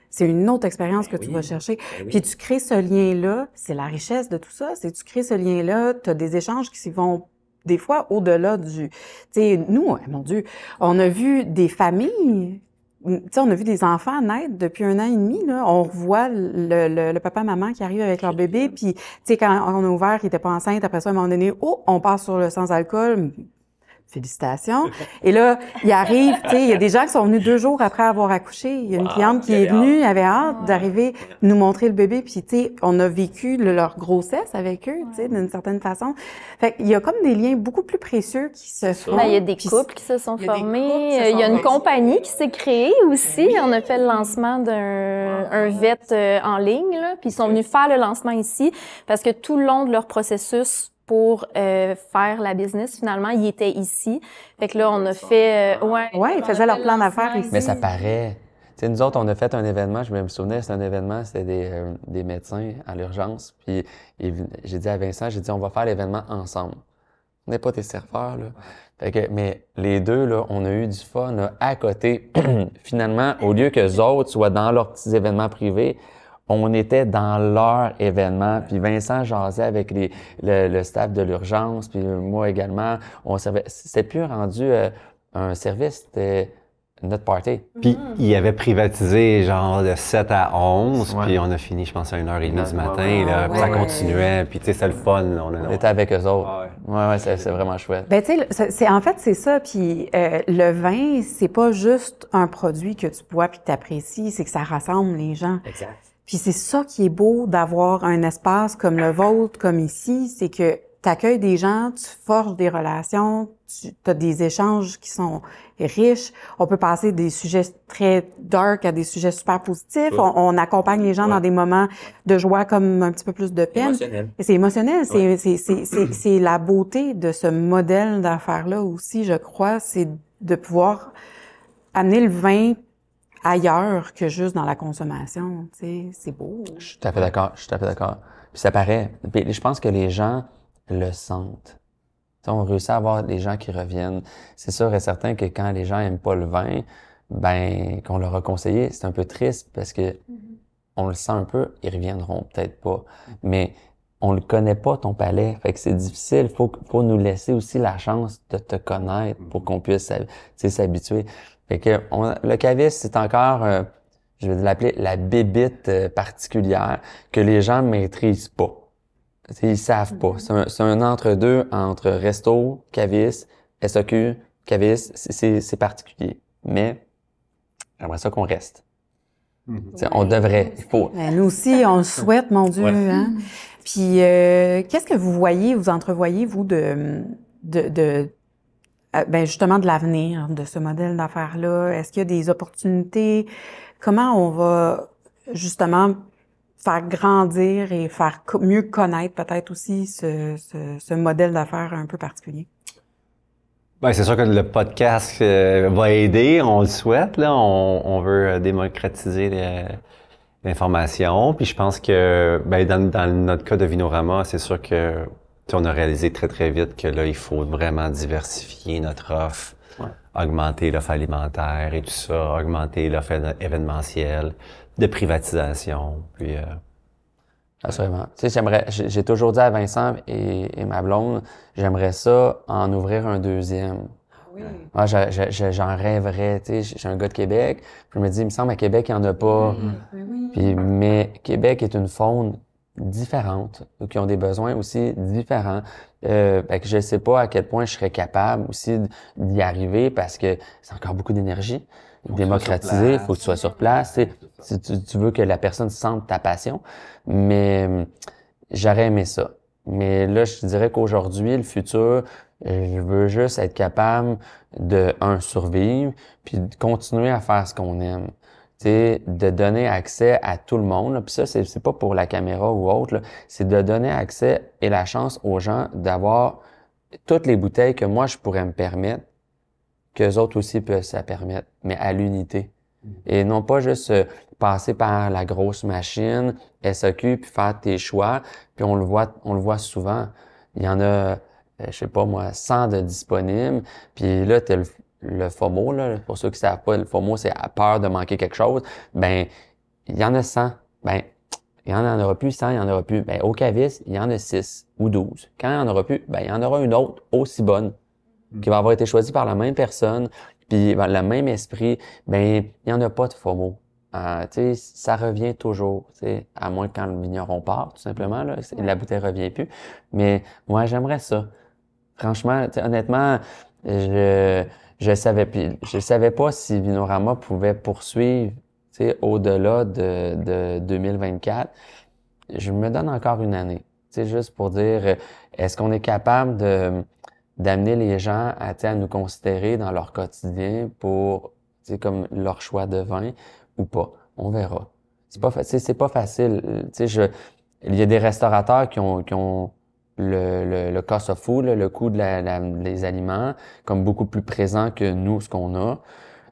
c'est une autre expérience que tu vas chercher. Puis tu crées ce lien-là. C'est la richesse de tout ça. C'est tu crées ce lien-là. Tu as des échanges qui vont des fois au-delà du... Tu sais, nous, mon Dieu, on a vu des familles... Tu sais, on a vu des enfants naître depuis 1 an et demi, là. On revoit le papa-maman qui arrive avec leur bébé, puis, tu sais, quand on a ouvert, ils étaient pas enceintes, après ça, à un moment donné, on passe sur le sans-alcool. félicitations. Et là, il arrive, tu sais, il y a des gens qui sont venus 2 jours après avoir accouché. Il y a une cliente qui est venue, avait hâte d'arriver nous montrer le bébé, puis tu sais, on a vécu leur grossesse avec eux, tu sais, d'une certaine façon. Fait qu'il y a comme des liens beaucoup plus précieux qui se font. Il y a des couples qui se sont formés. Il y a une compagnie qui s'est créée aussi. On a fait le lancement d'un vet en ligne, là, puis ils sont venus faire le lancement ici parce que tout le long de leur processus pour faire la business, finalement, ils étaient ici. Fait que là, on a fait... ils faisaient leur plan d'affaires ici. Mais ça paraît. Tu sais, nous autres, on a fait un événement, je me souvenais, c'était un événement, c'était des médecins à l'urgence. Puis j'ai dit à Vincent, on va faire l'événement ensemble. On n'est pas tes serveurs, là. Fait que, mais les deux, là, on a eu du fun là, à côté. Finalement, au lieu que les autres soient dans leurs petits événements privés, on était dans leur événement, puis Vincent jasait avec le staff de l'urgence, puis moi également. On servait. C'était plus rendu un service, c'était notre party. Puis il avait privatisé genre de 7 à 11, puis on a fini, je pense, à 1h30 du matin. Là, puis ça continuait, puis tu sais, c'était le fun. On était avec eux autres. Ouais, c'est vraiment chouette. Ben tu sais, en fait, c'est ça. Puis le vin, c'est pas juste un produit que tu bois puis que tu apprécies, c'est que ça rassemble les gens. Exact. Puis c'est ça qui est beau d'avoir un espace comme le vôtre, comme ici, c'est que tu accueilles des gens, tu forges des relations, tu as des échanges qui sont riches. On peut passer des sujets très dark à des sujets super positifs. On accompagne les gens dans des moments de joie comme un petit peu plus de peine. Émotionnel. Et c'est émotionnel. C'est la beauté de ce modèle d'affaires-là aussi, je crois, c'est de pouvoir amener le vin ailleurs que juste dans la consommation, tu sais, c'est beau. Je suis tout à fait d'accord, Puis ça paraît. Puis je pense que les gens le sentent. T'sais, on réussit à avoir des gens qui reviennent. C'est sûr et certain que quand les gens aiment pas le vin, ben qu'on leur a conseillé, c'est un peu triste parce que on le sent un peu, ils reviendront peut-être pas. Mais on le connaît pas, ton palais, fait que c'est difficile. Faut nous laisser aussi la chance de te connaître pour qu'on puisse s'habituer. Fait que le caviste, c'est encore, je vais l'appeler la bébite particulière que les gens maîtrisent pas. T'sais, ils savent pas. C'est un entre-deux entre resto, caviste, SAQ, caviste. C'est particulier. Mais j'aimerais ça qu'on reste. On devrait. Il faut. Ben, nous aussi, on le souhaite, mon Dieu. Hein? Puis, qu'est-ce que vous entrevoyez, vous, ben justement de l'avenir de ce modèle d'affaires-là? Est-ce qu'il y a des opportunités? Comment on va justement faire grandir et faire mieux connaître peut-être aussi ce modèle d'affaires un peu particulier? Ben, c'est sûr que le podcast va aider, on le souhaite. Là, on veut démocratiser l'information. Puis je pense que ben, dans notre cas de Vinorama, c'est sûr que on a réalisé très, très vite que là, il faut vraiment diversifier notre offre, augmenter l'offre alimentaire et tout ça, augmenter l'offre événementielle, de privatisation. Puis, Assurément. Tu sais, j'ai toujours dit à Vincent et ma blonde, j'aimerais ça en ouvrir un deuxième. Oui. Moi, j'en rêverais, tu sais, j'ai un gars de Québec, je me dis, il me semble à Québec, il n'y en a pas. Puis, mais Québec est une faune différente, qui ont des besoins aussi différents. Fait que je sais pas à quel point je serais capable aussi d'y arriver parce que c'est encore beaucoup d'énergie. Démocratiser, il faut que tu sois sur place. Si tu veux que la personne sente ta passion. Mais j'aurais aimé ça. Mais là, je dirais qu'aujourd'hui, le futur, je veux juste être capable de, survivre, puis de continuer à faire ce qu'on aime. T'sais, de donner accès à tout le monde. Là. Puis ça, c'est pas pour la caméra ou autre. C'est de donner accès et la chance aux gens d'avoir toutes les bouteilles que moi, je pourrais me permettre, qu'eux autres aussi peuvent se permettre, mais à l'unité. Et non pas juste passer par la grosse machine, SAQ, puis faire tes choix. Puis on le voit souvent. Il y en a, je sais pas moi, 100 de disponibles. Puis là, t'as le FOMO, là, pour ceux qui savent pas, le FOMO, c'est à peur de manquer quelque chose. Ben, il y en a 100. Ben, il y en aura plus 100, il y en aura plus. Ben, au Cavis, il y en a 6 ou 12. Quand il y en aura plus, ben, il y en aura une autre aussi bonne qui va avoir été choisie par la même personne, puis ben, le même esprit. Ben, il y en a pas de FOMO. Tu sais, ça revient toujours, tu sais, à moins que quand le vigneron part, tout simplement, là, la bouteille revient plus. Mais moi, j'aimerais ça. Franchement, honnêtement, Je savais pas si Vinorama pouvait poursuivre, tu sais, au-delà de 2024. Je me donne encore une année, tu sais, juste pour dire, est-ce qu'on est capable d'amener les gens à nous considérer dans leur quotidien pour, tu sais, comme leur choix de vin ou pas. On verra. C'est pas facile. Tu sais, il y a des restaurateurs qui ont le cost of food, le coût des aliments, comme beaucoup plus présent que nous, ce qu'on a.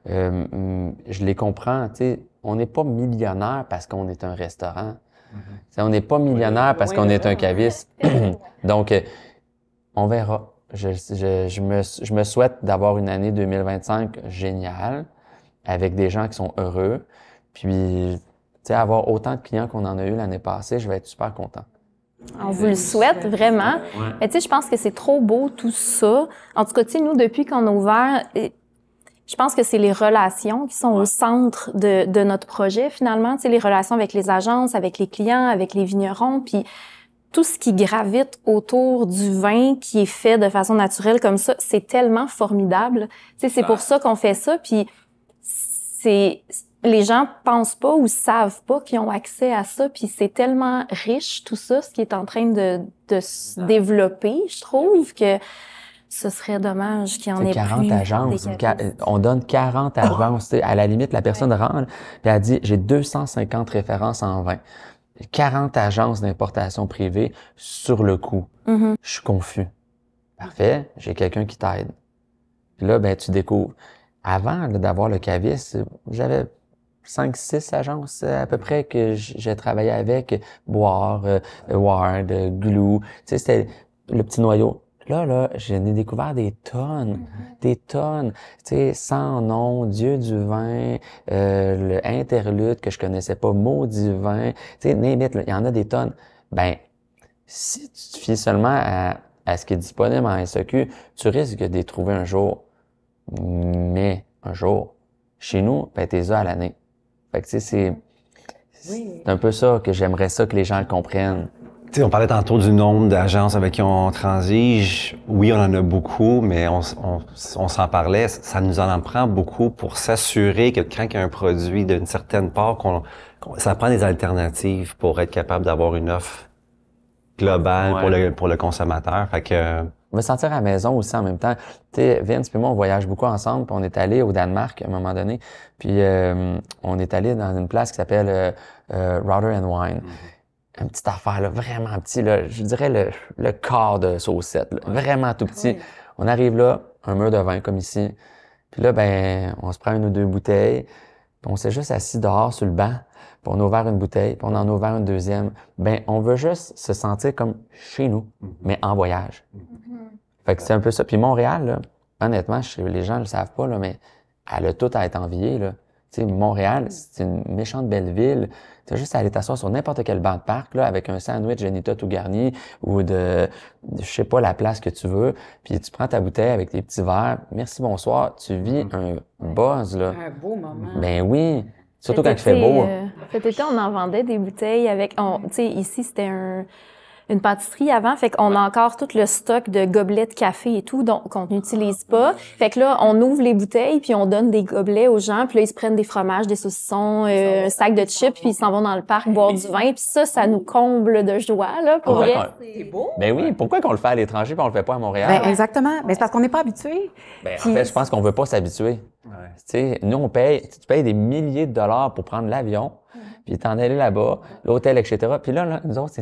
Je les comprends. Tu sais, on n'est pas millionnaire parce qu'on est un restaurant. On n'est pas millionnaire parce qu'on est un caviste. Donc, on verra. Je me souhaite d'avoir une année 2025 géniale, avec des gens qui sont heureux. Puis, tu sais, avoir autant de clients qu'on en a eu l'année passée, je vais être super content. On vous le souhaite vraiment. Ouais. Mais tu sais, je pense que c'est trop beau tout ça. En tout cas, tu sais, nous, depuis qu'on a ouvert, je pense que c'est les relations qui sont au centre de notre projet, finalement. Tu sais, les relations avec les agences, avec les clients, avec les vignerons, puis tout ce qui gravite autour du vin qui est fait de façon naturelle comme ça, c'est tellement formidable. Tu sais, c'est pour ça qu'on fait ça, puis les gens pensent pas ou savent pas qu'ils ont accès à ça, puis c'est tellement riche tout ça, ce qui est en train de se développer, je trouve que ce serait dommage qu'il y en ait 40 plus. agences. On donne 40 agences. À la limite, la personne rentre puis elle dit « J'ai 250 références en vin. 40 agences d'importation privée sur le coup. Je suis confus. » Parfait, j'ai quelqu'un qui t'aide. Puis là, ben tu découvres. Avant d'avoir le caviste, j'avais 5-6 agences à peu près que j'ai travaillé avec, Boire, Ward, Glue. Tu sais, c'était le petit noyau. Là, j'en ai découvert des tonnes. Tu sais, Sans nom, Dieu du vin, le Interlude que je connaissais pas, Maudit vin. Tu sais, il y en a des tonnes. Ben, si tu te fies seulement à ce qui est disponible en SAQ, tu risques de les trouver un jour. Mais un jour, chez nous, ben, t'es là à l'année. Fait que tu sais, c'est un peu ça que j'aimerais ça que les gens le comprennent. Tu sais, on parlait tantôt du nombre d'agences avec qui on transige. Oui, on en a beaucoup, mais on s'en parlait. Ça nous en prend beaucoup pour s'assurer que quand il y a un produit d'une certaine part, ça prend des alternatives pour être capable d'avoir une offre globale pour le consommateur. Fait que me sentir à la maison aussi en même temps. Tu sais, Vince puis moi, on voyage beaucoup ensemble, puis on est allé au Danemark à un moment donné, puis on est allé dans une place qui s'appelle Router and Wine. Une petite affaire, là, vraiment petit, là, je dirais le quart de saucette, là, vraiment tout petit. On arrive là, un mur de vin comme ici, puis là, ben, on se prend une ou deux bouteilles, puis on s'est juste assis dehors sur le banc, puis on a ouvert une bouteille, puis on en a ouvert une deuxième. Ben, on veut juste se sentir comme chez nous, mais en voyage. Fait que c'est un peu ça. Puis Montréal, là, honnêtement, les gens le savent pas, là, mais elle a tout à être enviée, là. Tu sais, Montréal, c'est une méchante belle ville. Tu as juste à aller t'asseoir sur n'importe quel banc de parc, là, avec un sandwich Genita tout garni ou je sais pas, la place que tu veux. Puis tu prends ta bouteille avec tes petits verres. Merci, bonsoir. Tu vis un buzz, là. Un beau moment. Ben oui. Surtout quand il fait beau. Cet été, on en vendait des bouteilles avec, tu sais, ici, c'était une pâtisserie avant, fait qu'on a encore tout le stock de gobelets de café et tout, donc qu'on n'utilise pas. Fait que là, on ouvre les bouteilles puis on donne des gobelets aux gens, puis là ils se prennent des fromages, des saucissons, un sac de chips, puis ils s'en vont dans le parc boire du vin, puis ça nous comble de joie là pour vrai. C'est beau. Ben oui, pourquoi qu'on le fait à l'étranger puis on le fait pas à Montréal? Ben exactement, mais c'est parce qu'on n'est pas habitué. Ben en fait, je pense qu'on veut pas s'habituer. Tu sais, nous tu payes des milliers de dollars pour prendre l'avion. Puis t'en aller là-bas, l'hôtel, etc. Puis là, nous autres,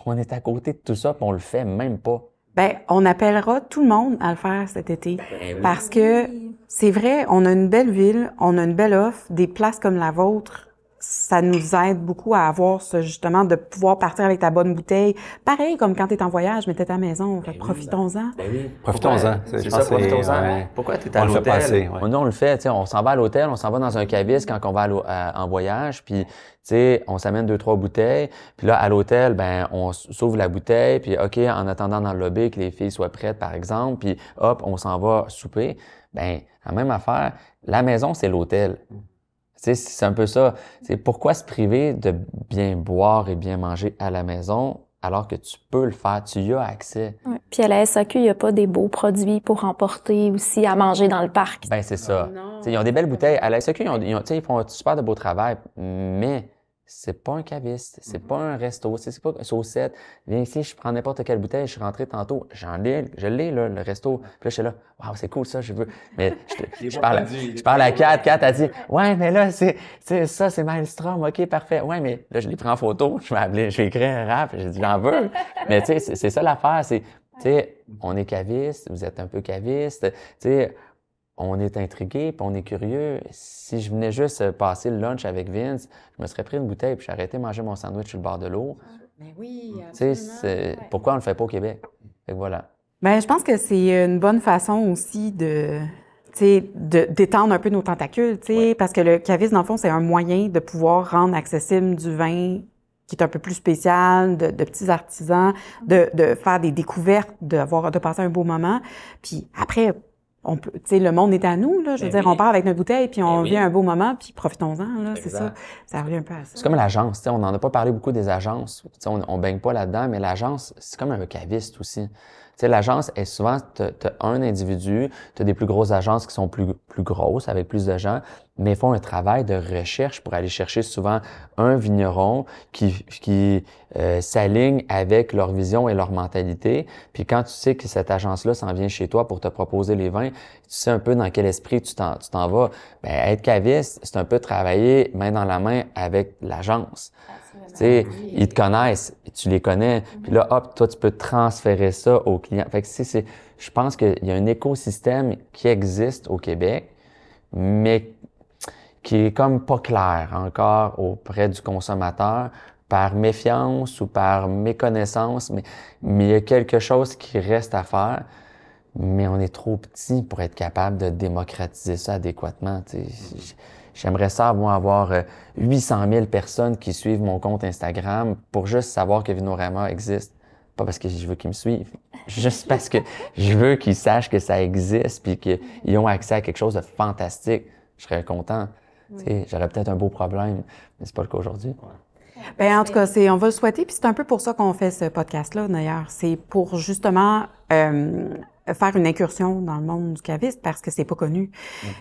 on est à côté de tout ça, puis on le fait même pas. Ben, on appellera tout le monde à le faire cet été. Parce que c'est vrai, on a une belle ville, on a une belle offre, des places comme la vôtre, ça nous aide beaucoup à avoir ce, justement, de pouvoir partir avec ta bonne bouteille. Pareil comme quand t'es en voyage, mais t'es à ta maison, fait profitons-en. Ben oui. Profitons-en. C'est ça, profitons-en. Pourquoi t'es à l'hôtel? Nous, on le fait, tu sais, on s'en va à l'hôtel, on s'en va dans un caviste quand on va en voyage, puis tu sais, on s'amène 2-3 bouteilles, puis là, à l'hôtel, ben, on s'ouvre la bouteille, puis OK, en attendant dans le lobby que les filles soient prêtes, par exemple, puis hop, on s'en va souper. Ben, la même affaire, la maison, c'est l'hôtel. Tu sais, c'est un peu ça. C'est pourquoi se priver de bien boire et bien manger à la maison alors que tu peux le faire, tu y as accès. Ouais. Puis à la SAQ, il n'y a pas des beaux produits pour emporter aussi à manger dans le parc. Ben c'est ça. Ils ont des belles bouteilles. À la SAQ, ils font un super de beau travail, mais c'est pas un caviste, c'est pas un resto, c'est pas un saucette. Viens ici, je prends n'importe quelle bouteille, je suis rentré tantôt, je l'ai là, le resto. Puis là, je suis là, waouh, c'est cool ça, je veux. Mais je parle à Kat, Kat a dit, ouais, mais là, c'est ça, c'est Maelstrom, ok, parfait. Ouais, mais là, je l'ai pris en photo, je vais écrire un rap, j'ai dit, j'en veux. Mais tu sais, c'est ça l'affaire, c'est, tu sais, on est caviste, vous êtes un peu caviste, tu sais, on est intrigué, puis on est curieux. Si je venais juste passer le lunch avec Vince, je me serais pris une bouteille puis j'aurais arrêté de manger mon sandwich sur le bord de l'eau. Mais oui, pourquoi on le fait pas au Québec? Fait que voilà. Ben, je pense que c'est une bonne façon aussi d'étendre un peu nos tentacules, parce que le cavisme, dans le fond, c'est un moyen de pouvoir rendre accessible du vin qui est un peu plus spécial, de petits artisans, de faire des découvertes, de passer un beau moment. Puis après, on peut, le monde est à nous, là. Je veux dire, on part avec notre bouteille, puis on vit un beau moment, puis profitons-en, là. C'est ça. Ça revient un peu à ça. C'est comme l'agence, on n'en a pas parlé beaucoup des agences. On baigne pas là-dedans, mais l'agence, c'est comme un caviste aussi. Tu sais, l'agence est souvent, t'as un individu, t'as des plus grosses agences qui sont plus grosses, avec plus de gens, mais font un travail de recherche pour aller chercher souvent un vigneron qui s'aligne avec leur vision et leur mentalité. Puis quand tu sais que cette agence-là s'en vient chez toi pour te proposer les vins, tu sais un peu dans quel esprit tu t'en vas. Ben, être caviste, c'est un peu travailler main dans la main avec l'agence. Tu sais, ils te connaissent, tu les connais, puis là, hop, toi, tu peux transférer ça aux clients. Fait que je pense qu'il y a un écosystème qui existe au Québec, mais qui est comme pas clair encore auprès du consommateur, par méfiance ou par méconnaissance, mais il y a quelque chose qui reste à faire, mais on est trop petit pour être capable de démocratiser ça adéquatement, tu sais. J'aimerais ça, moi, avoir 800 000 personnes qui suivent mon compte Instagram pour juste savoir que Vinorama existe. Pas parce que je veux qu'ils me suivent, juste parce que je veux qu'ils sachent que ça existe puis qu'ils ont accès à quelque chose de fantastique. Je serais content. Tu sais, j'aurais peut-être un beau problème, mais c'est pas le cas aujourd'hui. Ben, en tout cas, on va le souhaiter, puis c'est un peu pour ça qu'on fait ce podcast-là, d'ailleurs. C'est pour justement faire une incursion dans le monde du caviste parce que c'est pas connu.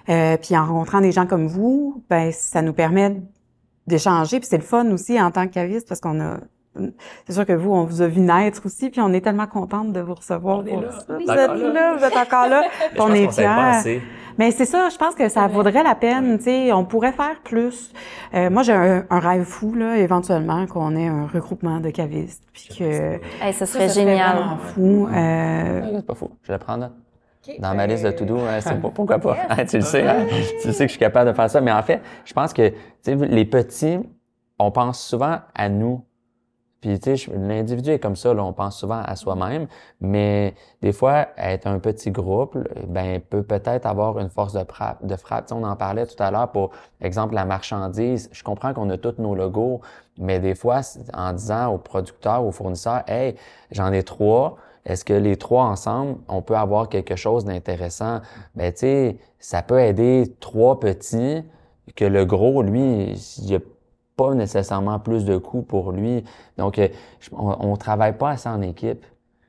Puis en rencontrant des gens comme vous, ben ça nous permet d'échanger, puis c'est le fun aussi en tant que caviste parce qu'on a... C'est sûr que vous, on vous a vu naître aussi, puis on est tellement contente de vous recevoir. Vous êtes encore là, puis on est fiers. Mais c'est ça, je pense que ça vaudrait la peine, tu sais, on pourrait faire plus. Moi, j'ai un rêve fou, là, éventuellement, qu'on ait un regroupement de cavistes, puis que... ça serait génial. Fou. C'est pas fou, je le prends là. Dans ma liste de to-do, c'est pas, pourquoi pas? Tu le sais, tu sais que je suis capable de faire ça. Mais en fait, je pense que, tu sais, les petits, on pense souvent à nous. Puis, tu sais, l'individu est comme ça, là, on pense souvent à soi-même, mais des fois, être un petit groupe, ben, peut peut-être avoir une force de frappe. Tu sais, on en parlait tout à l'heure pour exemple la marchandise. Je comprends qu'on a tous nos logos, mais des fois, en disant aux producteurs, aux fournisseurs, hey, j'en ai 3. Est-ce que les 3 ensemble, on peut avoir quelque chose d'intéressant? Ben, tu sais, ça peut aider 3 petits que le gros, lui, il a pas nécessairement plus de coûts pour lui. Donc, on travaille pas assez en équipe.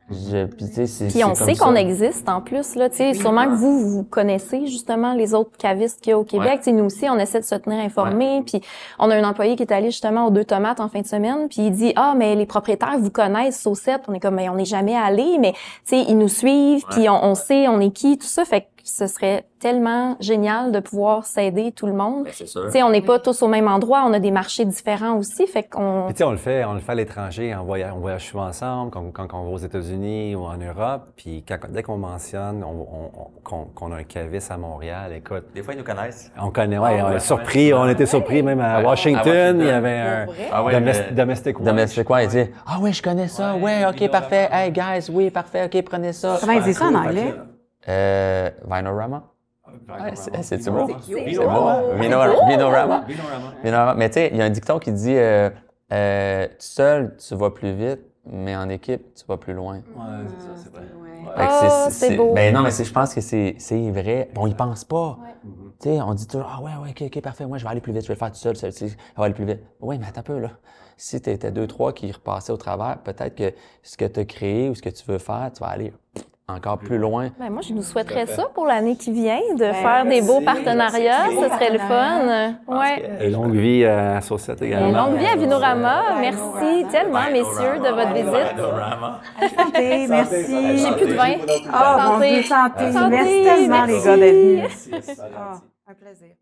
Puis on sait qu'on existe en plus, là. Tu sais, sûrement que vous connaissez justement les autres cavistes qu'il y a au Québec. Tu sais, nous aussi, on essaie de se tenir informés. Puis on a un employé qui est allé justement aux 2 tomates en fin de semaine. Puis il dit, mais les propriétaires vous connaissent, Saucette. On est comme, mais on n'est jamais allé. Mais tu sais, ils nous suivent. Puis on sait, on est qui, tout ça. Fait que ce serait tellement génial de pouvoir s'aider tout le monde. Ben, c'est sûr. Tu sais, on n'est pas tous au même endroit, on a des marchés différents aussi, fait qu'on... Puis tu sais, on le fait à l'étranger, on voyage souvent ensemble, quand on va aux États-Unis ou en Europe, puis dès qu'on mentionne qu'on a un caviste à Montréal, écoute... Des fois, ils nous connaissent. On connaît, on était surpris, même à Washington, il y avait un Domestic Wine. Domestic Wine, il dit « Ah oui, je connais ça, ouais, OK, parfait, hey guys, oui, parfait, OK, prenez ça. » Comment ils disent ça en anglais? Vinorama. C'est beau. C'est beau. Vinorama. Mais tu sais, il y a un dicton qui dit seul, tu vas plus vite, mais en équipe, tu vas plus loin. Ouais, c'est ça, c'est vrai. C'est beau. Ben non, mais je pense que c'est vrai. Bon, ils pensent pas. Tu sais, on dit toujours, ah ouais, ok, parfait, moi je vais aller plus vite, je vais le faire tout seul, ça va aller plus vite. Oui, mais attends un peu, là. Si tu étais 2-3 qui repassaient au travers, peut-être que ce que tu as créé ou ce que tu veux faire, tu vas aller encore plus loin. Ben, moi, je nous souhaiterais ça pour l'année qui vient, de faire des beaux partenariats. Ce serait le fun. Ouais. Et longue vie à Saucette également. Et longue vie à Vinorama. Merci tellement, messieurs, de votre visite. Santé, merci. J'ai plus de vin. Ah, mon Dieu, santé. Merci tellement, les gars, d'être venus. Un plaisir.